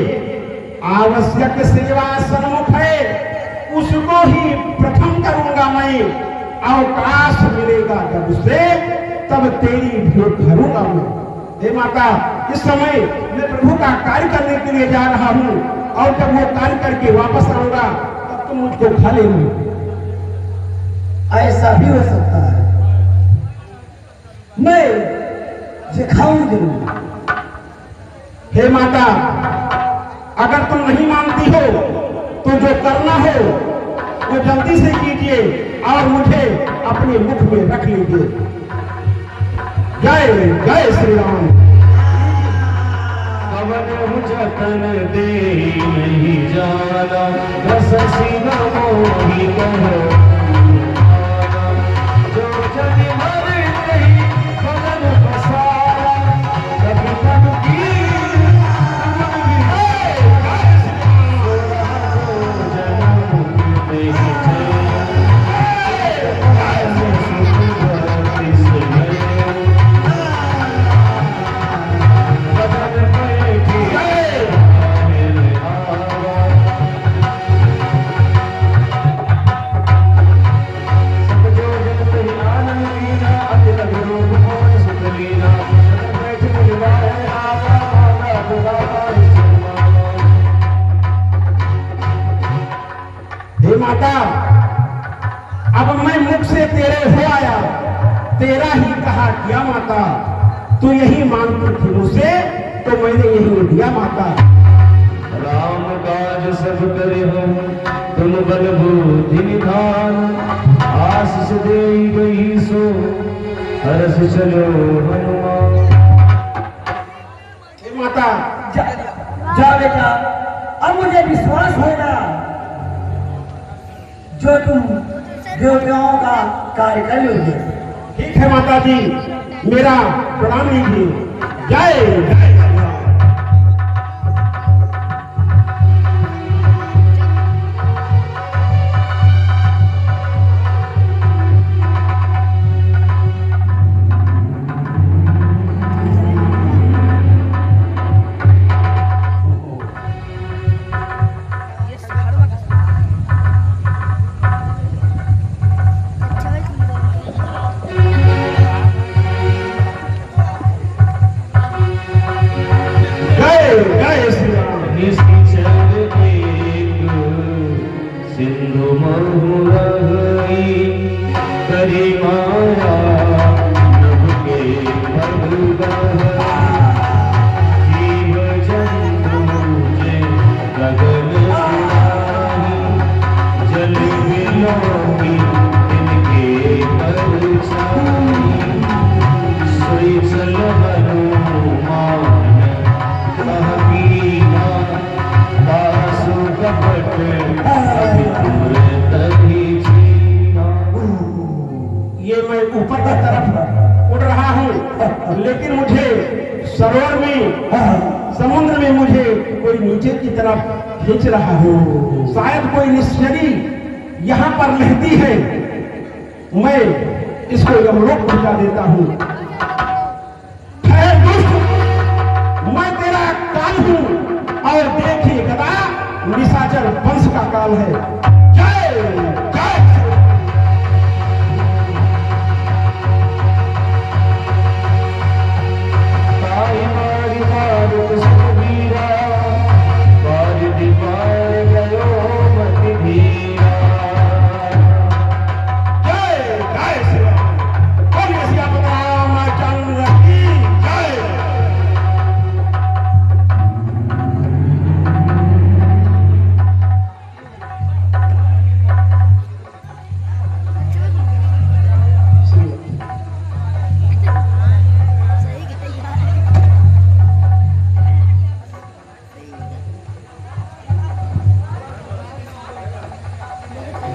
आवश्यक सेवा सन्मुख है, उसको ही प्रथम करूंगा मैं। अवकाश मिलेगा जब उसे, तब तेरी भेंट धरूंगा मैं। हे माता, इस समय मैं प्रभु का कार्य करने के लिए जा रहा हूँ, और जब वो कार्य करके वापस आऊंगा तब तुम मुझको खा लेंगे। ऐसा भी हो सकता है, मैं ये खाऊंगी जरूर। हे माता, अगर तुम नहीं मानती हो तो जो करना हो वो जल्दी से कीजिए और मुझे अपने मुख में रख लीजिए। जय जय श्री राम। पवन जतन दे नहीं जाना, रस सिंह मोहि कहो जो जन मर नहीं पवन पसारा, कभी तन की जन्म नहीं हे माता, अब मैं मुख से तेरे हो आया, तेरा ही कहा किया माता। तू यही मांगती थी मुझसे, तो मैंने यही दिया माता। राम काज सब करे हो तुम बल बुद्धि निधान, आशीष दे गई सो हर्ष चलो हनुमान। हे माता, जा बेटा, अब मुझे विश्वास होगा जो तुम देवताओं का कार्य कर लोगे। ठीक है माता जी, मेरा प्रणाम लीजिए। जय जय मोहरही करी माया नभ के भगवा जीव जंतु मुझे गगन उड़ाही जल बिलोकी इनके परछाई सोई चल हनुमान कहबीना बासु कपट अभिपुर तभी जीना। ये मैं ऊपर की तरफ उड़ रहा हूँ, लेकिन मुझे सरोवर में, समुद्र में मुझे कोई नीचे की तरफ खींच रहा है। शायद कोई निश्चरी यहाँ पर रहती है, मैं इसको यमलोक पहुंचा देता हूँ। ठहर दुष्ट, मैं तेरा काल हूँ और देखिए गदा निशाचर वंश का काल है। जय जय ताई मारी मारुत सुखबीरा बारी दीवार गयो मति धीरा। जय जय श्री राम। बोलिए सियापत रामचंद्र की जय।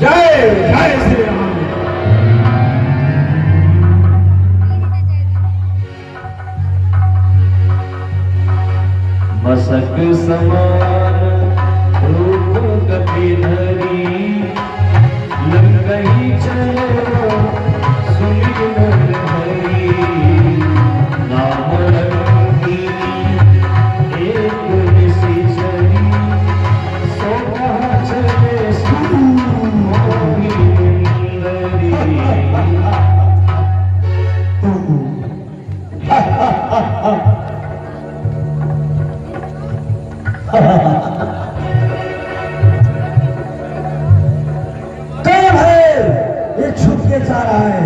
जय जय श्री राम। मसक समान रूप कपिधरी लंकही चलो सुनी नर हरी नाम रंगीनी एक निशिचरी सो कहा चले सुमोही सुंदरी। कौन है ये छुप के जा रहा है?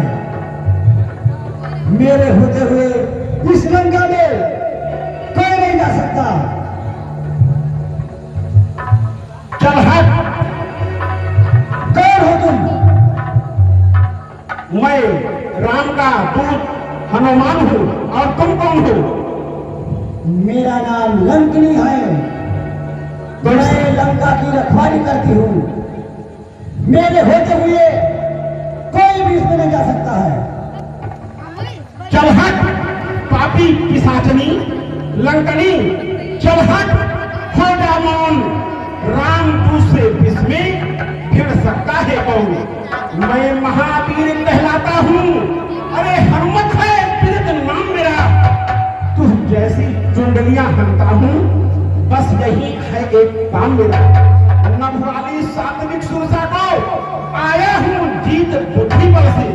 मेरे होते हुए इस लंका में कोई नहीं जा सकता। चल हट। कौन हो तुम? मैं राम का दूत हनुमान हूँ, और तुम कौन हो? मेरा नाम लंकनी है। मैं लंका की रखवाली करती हूँ। मेरे होते हुए कोई भी इसमें नहीं जा सकता है। चल हट पापी पिशाचनी लंकनी, चल हट। हो जा मौन, राम दूसरे विष में भिड़ सकता है कौन? मैं महावीर कहलाता हूँ। अरे हनुमत है बिरद नाम मेरा। तुझ जैसी चुंडलियां हनता हूँ, बस यही है एक काम मेरा। नभ वाली सात्विक सुरसा को आया हूँ जीत बुद्धि बल से।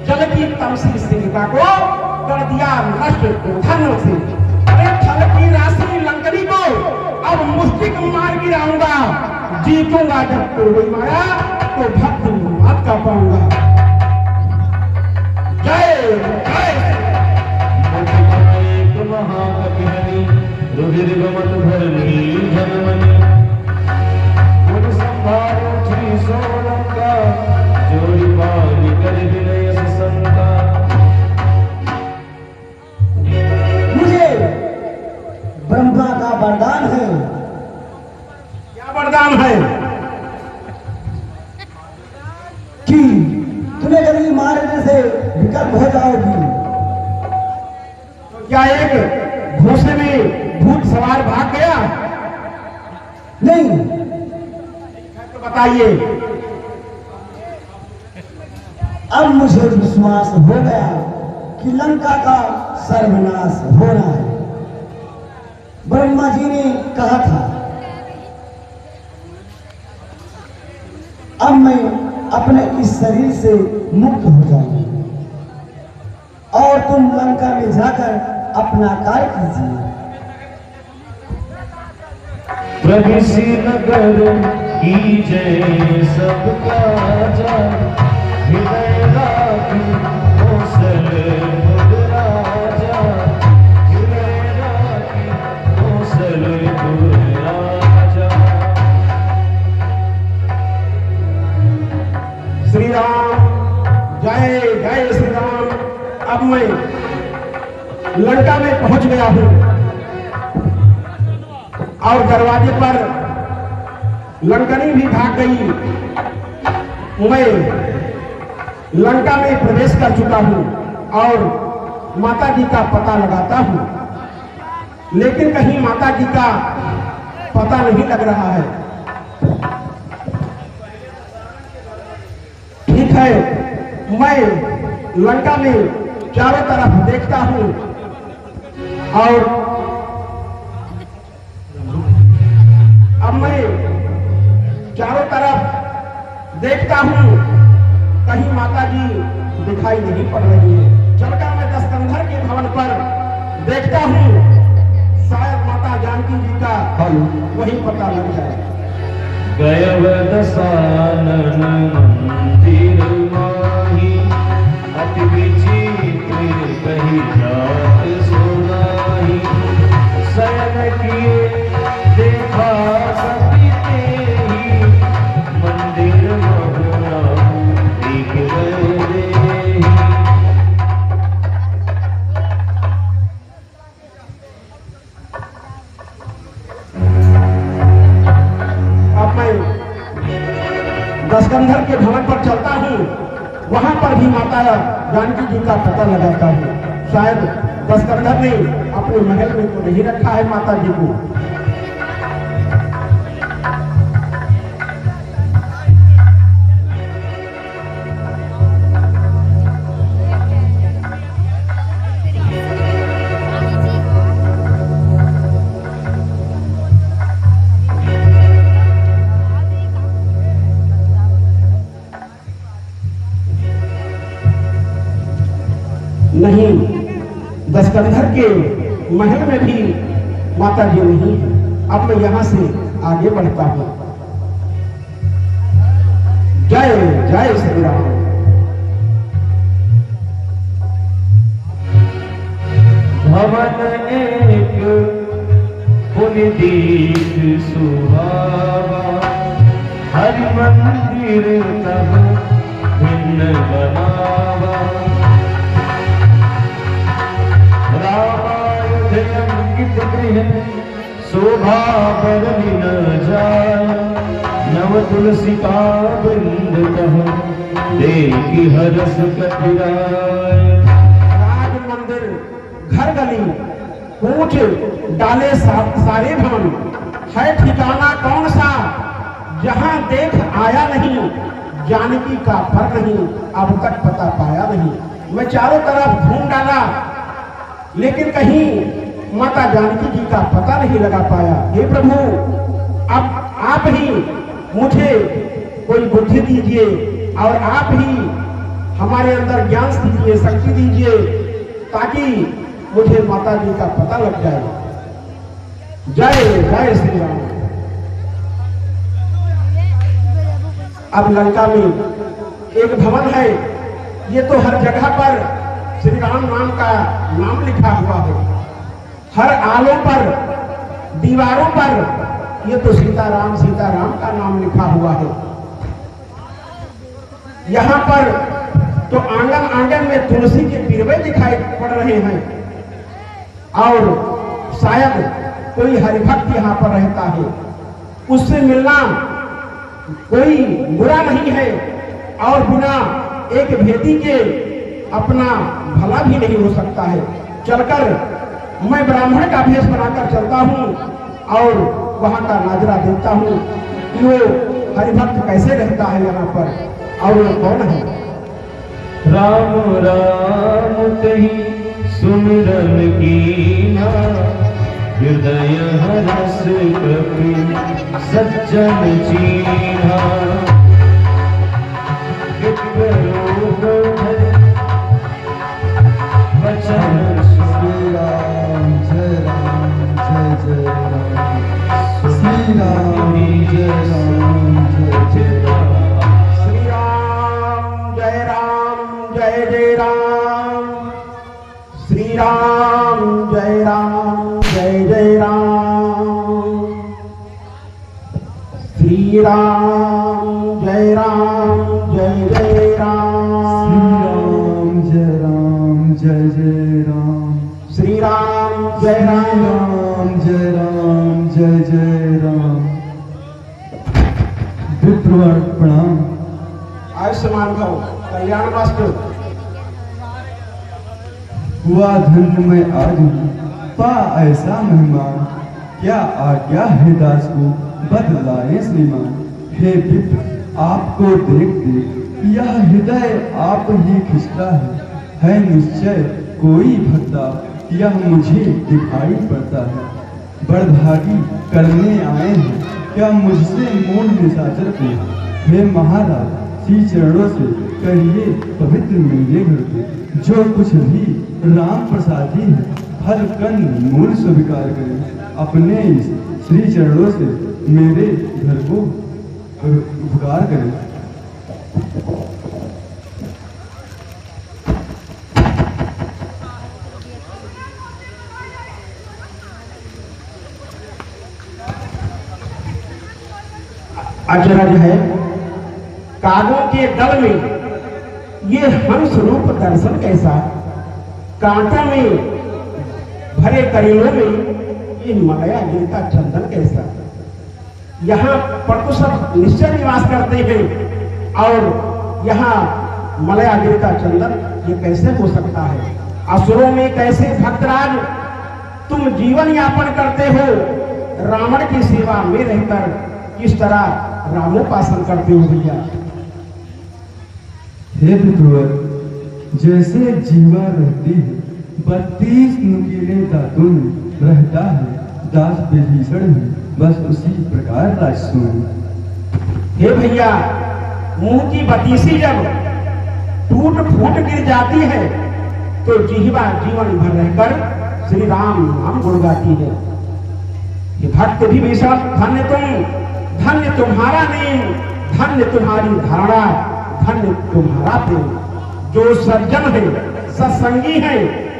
जल की तमसी सिंहता को कर दिया नष्ट धन से। अरे छल की राशि लंकनी को अब मुष्टिक मार गिराऊंगा। जीतूंगा जब कोई माया तो भक्त मात का पाऊंगा। जय जय। एक महाकपिहरि रुधिर गमन धरणी जनमनि गुण संभारो श्री सोलंका जोड़ी पानी कर विनय संता। मुझे ब्रह्मा का वरदान है। क्या वरदान है? कि तुम्हें कभी मारने से विकल्प हो जाओगी। क्या एक घोंसले में भूत सवार भाग गया? नहीं, तो बताइए। अब मुझे विश्वास हो गया कि लंका का सर्वनाश होना है। ब्रह्मा जी ने कहा था। अब मैं अपने इस शरीर से मुक्त हो जाऊंगी और तुम लंका में जाकर अपना कार्य कीजिए। प्रभृषि नगर कीजे सबका जान हृदय राखी कौशल मुद राजा हृदय राखी कौशल मुद राजा। श्री राम जय जय श्री राम। अब मैं लंका में पहुंच गया हूं और दरवाजे पर लंकनी भी भाग गई। मैं लंका में प्रवेश कर चुका हूं और माता जी का पता लगाता हूं, लेकिन कहीं माता जी का पता नहीं लग रहा है। ठीक है, मैं लंका में चारों तरफ देखता हूं और अब मैं चारों तरफ देखता हूं, कहीं माता जी दिखाई नहीं पड़ रही है। चलकर मैं दशकंधर के भवन पर देखता हूं, शायद माता जानकी जी का वही पता लग जाए। गयव दसानन मंदिर माही अति विचित्र कही जात सुनाही शयन किए देखा सती तेहि मंदिर महुआ दिख गए देहि। अब मैं दशकंधर के भवन पर चलता हूँ, वहां पर भी माता जानकी जी का पता लगाता हूँ। शायद दशकंधर ने अपने महल में तो नहीं रखा है माता जी को। नहीं, दशकंधर के महल में भी माता जी नहीं है। अब मैं यहां से आगे बढ़ता हूं। जय जय श्री राम। भवन एक पुनि दीप सुहावा हरि मंदिर तब भिन्न बनावा रामायुधयं अंकित गृह शोभा बरनि न जाय नव तुलसी का वृंद कह देखि हरस कपिराय। राज मंदिर घर गली पूछ डाले सारे भवन है ठिकाना कौन सा जहां देख आया नहीं जानकी का फर नहीं अब तक पता पाया नहीं। मैं चारों तरफ घूम डाला लेकिन कहीं माता जानकी जी का पता नहीं लगा पाया। हे प्रभु, अब आप ही मुझे कोई बुद्धि दीजिए और आप ही हमारे अंदर ज्ञान दीजिए, शक्ति दीजिए ताकि मुझे माता जी का पता लग जाए। जय जय श्री राम। अब लंका में एक भवन है, ये तो हर जगह पर श्री राम नाम का नाम लिखा हुआ है। हर आलों पर दीवारों पर ये तो सीताराम का नाम लिखा हुआ है। यहाँ पर तो आंगन आंगन में तुलसी के पिरवे दिखाई पड़ रहे हैं और शायद कोई हरिभक्त यहाँ पर रहता है, उससे मिलना कोई बुरा नहीं है और बिना एक भेदी के अपना भला भी नहीं हो सकता है। चलकर मैं ब्राह्मण का भेष बनाकर चलता हूँ और वहां का नाजरा देखता हूँ कि वो हरिभक्त कैसे रहता है यहाँ पर और वो कौन है। राम राम कही सुमिरन कीना हृदय हरस कपि सज्जन चीन्हा वचन श्री राम जय राम जय जय राम श्री राम जय राम जय राम। जय राम जय जय राम। श्री राम जय राम। जय राम जय जय राम। विप्रवर प्रणाम। आयुष्मान भव, कल्याण वास्तु। हुआ धन्य मैं आज हूँ, पा ऐसा मेहमान, क्या आज्ञा है दास को बदलाए श्रीमान। हे विप्र आपको देख देख यह हृदय आप ही खिंचता है निश्चय कोई भक्ता यह मुझे दिखाई पड़ता है। बड़भागी करने आए हैं क्या मुझसे मूल निशाचर को। हे महाराज श्री चरणों से कहिए पवित्र मेरे घर को। जो कुछ भी राम प्रसादी है हर कंद मूल स्वीकार करें। अपने इस श्री चरणों से मेरे घर को उपकार करें। अजरज है कागों के दल में ये हंस रूप दर्शन कैसा। कांटों में भरे करेलों में ये मलया गिरता चंदन कैसा। यहाँ पर तो सब निश्चय निवास करते हैं और यहाँ मलया गिरता चंदन ये कैसे हो सकता है। असुरों में कैसे भक्तराज तुम जीवन यापन करते हो। रावण की सेवा में रहकर किस तरह रामोपासन करते हो भैया। हे विप्रवर जैसे जीवा रहती है 32 नुकीले दांतों में रहता है दास विभीषण में बस उसी प्रकार राज सुन। हे भैया मुंह की बतीसी जब टूट फूट गिर जाती है तो जिह्वा जीवन भर रहकर श्री राम नाम गुण गाती है। ये भक्त विभीषण धन्य तुम, धन्य तुम्हारा नेम, धन्य तुम्हारी धारणा, धन्य तुम्हारा प्रेम। जो सज्जन है सत्संगी है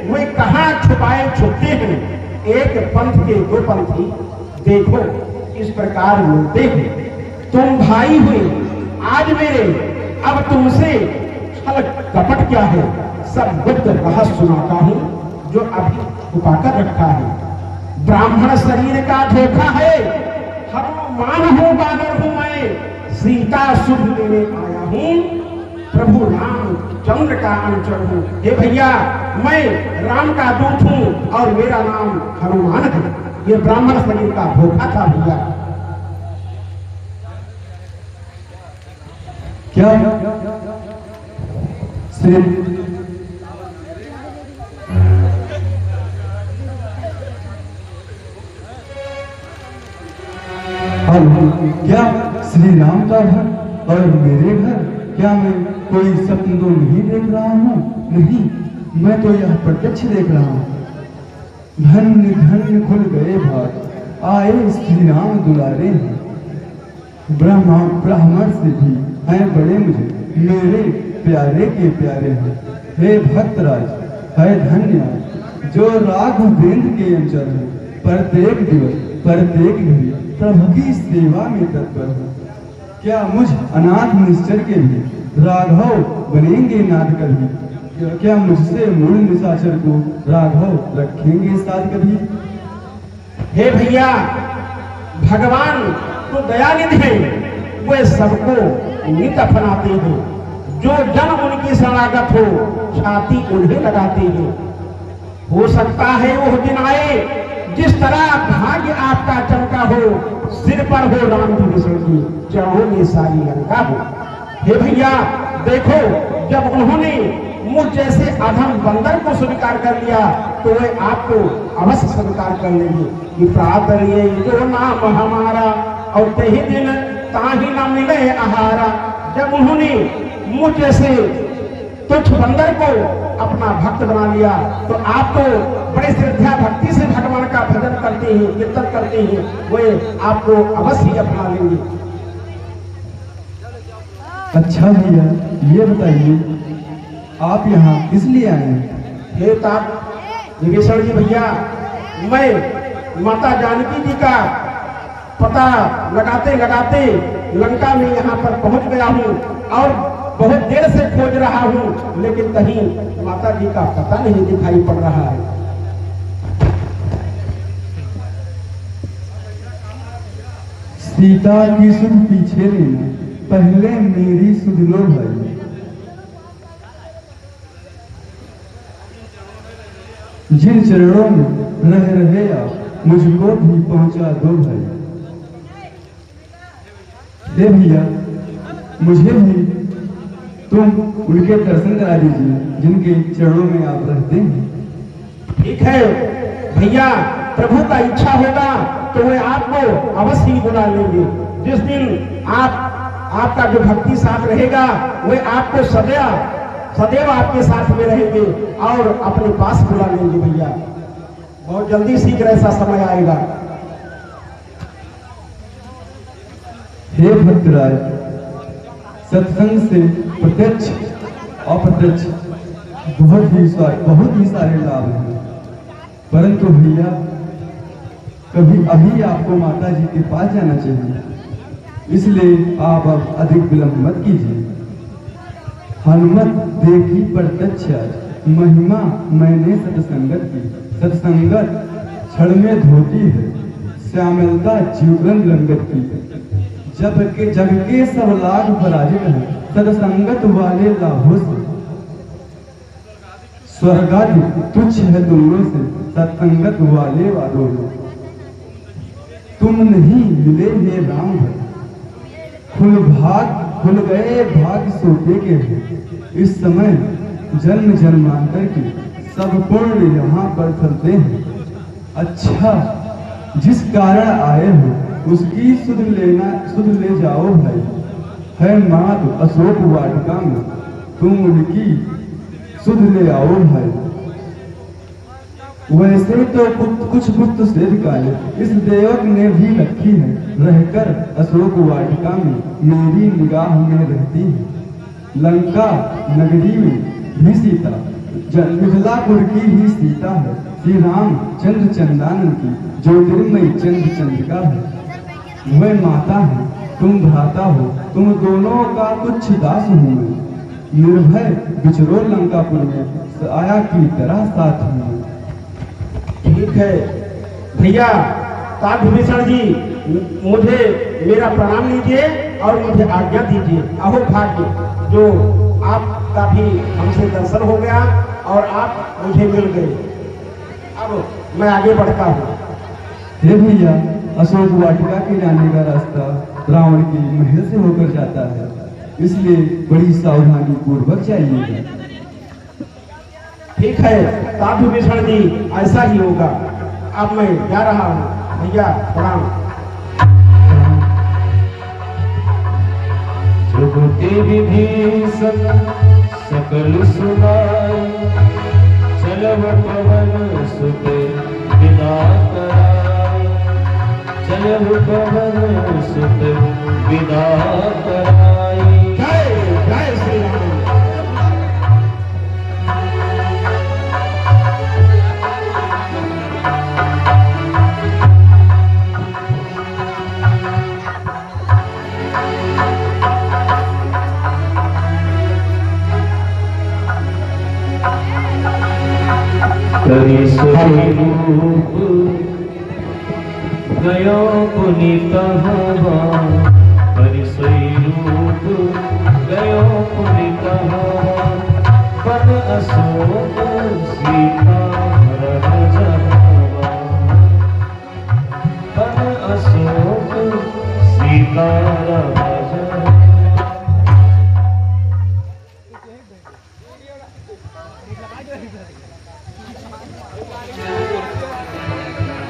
वे कहाँ छुपाए छुपते हैं। एक पंथ के दो पंथी देखो इस प्रकार मिलते हैं। तुम भाई हुए आज मेरे, अब तुमसे छल कपट क्या है। सब गुप्त रहस्य सुनाता हूँ जो अभी छुपाकर रखा है। ब्राह्मण शरीर का धोखा है, हनुमान हूँ बानर हूँ मैं, सीता शुभ लेने आया हूँ, प्रभु राम चंद्र का अनुचर हूँ। हे भैया मैं राम का दूत हूँ और मेरा नाम हनुमान है। ये ब्राह्मण शरीर का धोखा था भैया। क्या श्री क्या श्री राम का घर और मेरे घर, क्या मैं कोई सपन तो नहीं देख रहा हूँ। नहीं मैं तो यह प्रत्यक्ष देख रहा हूँ। धन्य धन्य खुल गए भाग आए श्री राम दुलारे हैं। ब्राह्मण से भी हैं बड़े मुझे मेरे प्यारे के प्यारे हैं। हे भक्तराज है धन्य जो राघवेंद्र के अंचल है। प्रत्येक दिवस प्रत्येक घड़ी प्रभु की सेवा में तत्पर है। क्या मुझ अनाथ निश्चर के भी राघव बनेंगे नाथ कभी। क्या मुझसे मूल निशाचर को राघव रखेंगे साथ कभी। हे भैया भगवान तो दयानिधि है, वे सबको नित अपनाते हैं। जो जन उनकी शरणागत हो छाती उन्हें लगाते हैं। हो सकता है वो दिन आए जिस तरह भाग्य आपका चमका हो, सिर पर हो राम विभीषण की, चरणों में सारी लंका हो। हे भैया देखो जब उन्होंने मुझ जैसे अधम बंदर को स्वीकार कर लिया तो वे आपको अवश्य स्वीकार कर लेंगे। कि प्रात लिए जो नाम हमारा और तही दिन ताही न मिले आहारा। जब उन्होंने मुझ जैसे तुच्छ बंदर को अपना भक्त बना लिया तो आप तो बड़े श्रद्धा भक्ति से भगवान का भजन करते हैं, कीर्तन करते हैं, वे आपको अवश्य अपना लेंगे। अच्छा भैया ये बताइए आप यहाँ किस लिए आए हैं। हे तात विभीषण जी भैया मैं माता जानकी जी का पता लगाते लगाते लंका में यहाँ पर पहुंच गया हूँ और बहुत देर से खोज रहा हूँ, लेकिन कहीं माता जी का पता नहीं दिखाई पड़ रहा है। सीता की सुध पीछे लेना, पहले मेरी सुध लो भाई। जिन चरणों में रह रहे आप, मुझको भी पहुंचा दो भाई। हे भैया, मुझे भी तुम उनके दर्शन करा दीजिए जिनके चरणों में आप रहते हैं। ठीक है भैया, प्रभु का इच्छा होगा तो वे आपको अवश्य ही बुला लेंगे। जिस दिन आपका जो भक्ति साथ रहेगा, वे आपको सदैव आपके साथ में रहेंगे और अपने पास बुला लेंगे भैया। बहुत जल्दी शीघ्र ऐसा समय आएगा। हे भद्राय, सत्संग से प्रत्यक्ष अप्रत्यक्ष बहुत ही सारे लाभ हैं, परंतु भैया कभी अभी आपको माता जी के पास जाना चाहिए, इसलिए आप अब अधिक विलंब मत कीजिए। हनुमत देखी प्रत्यक्ष आज, महिमा मैंने सत्संगत की। सत्संगत क्षण में धोती है, श्यामलता जीवन रंगत की। जग के सब लाभ पराजित है, सत्संगत वाले लाभों से। स्वर्गादि तुच्छ है दोनों से, सत्संगत वाले वादों में। तुम नहीं मिले हे राम भर, खुल गए भाग सोते के हो। इस समय जन्म जन्मांतर के सब पुण्य यहाँ पर फलते हैं। अच्छा, जिस कारण आए हो उसकी सुध ले जाओ भाई। है मात अशोक वाटिका में, तुम उनकी सुध ले आओ भाई। वैसे तो कुछ गुप्त से निकाले इस देवक ने भी रखी है, रहकर अशोक वाटिका में मेरी निगाह में रहती है। लंका नगरी में भी सीता मिथिलापुर की ही सीता है। श्री राम चंद्र चंदानन की ज्योतिर्मयी चंद्र चंद्रिका है। वह माता है, तुम भ्राता हो, तुम दोनों का तुच्छ दास हूँ मैं। निर्भय विचरो लंकापुर में, साया की तरह साथ हूँ। ठीक है भैया, तात विभीषण जी, मुझे मेरा प्रणाम लीजिए और मुझे आज्ञा दीजिए। अहो भाग्य, जो आपका भी हमसे दर्शन हो गया और आप मुझे मिल गए। अब मैं आगे बढ़ता हूँ। हे भैया, अशोक वाटिका के जाने का रास्ता रावण के महल से होकर जाता है, इसलिए बड़ी सावधानी पूर्वक जाइएगा। ठीक है तात विभीषण जी, ऐसा ही होगा। अब मैं जा रहा हूँ भैया, प्रणाम। जुगति विभीषण सकल सुनाई, चलव पवन सुत विदा कराई। चलव पवन सुत विदा कराई। जय जय श्री राम। करि स्वरूप गयो पुनीत हवा। करि स्वरूप गयो पुनीत हवा। पद अशोक सीता हरण जहावा। पद अशोक सीता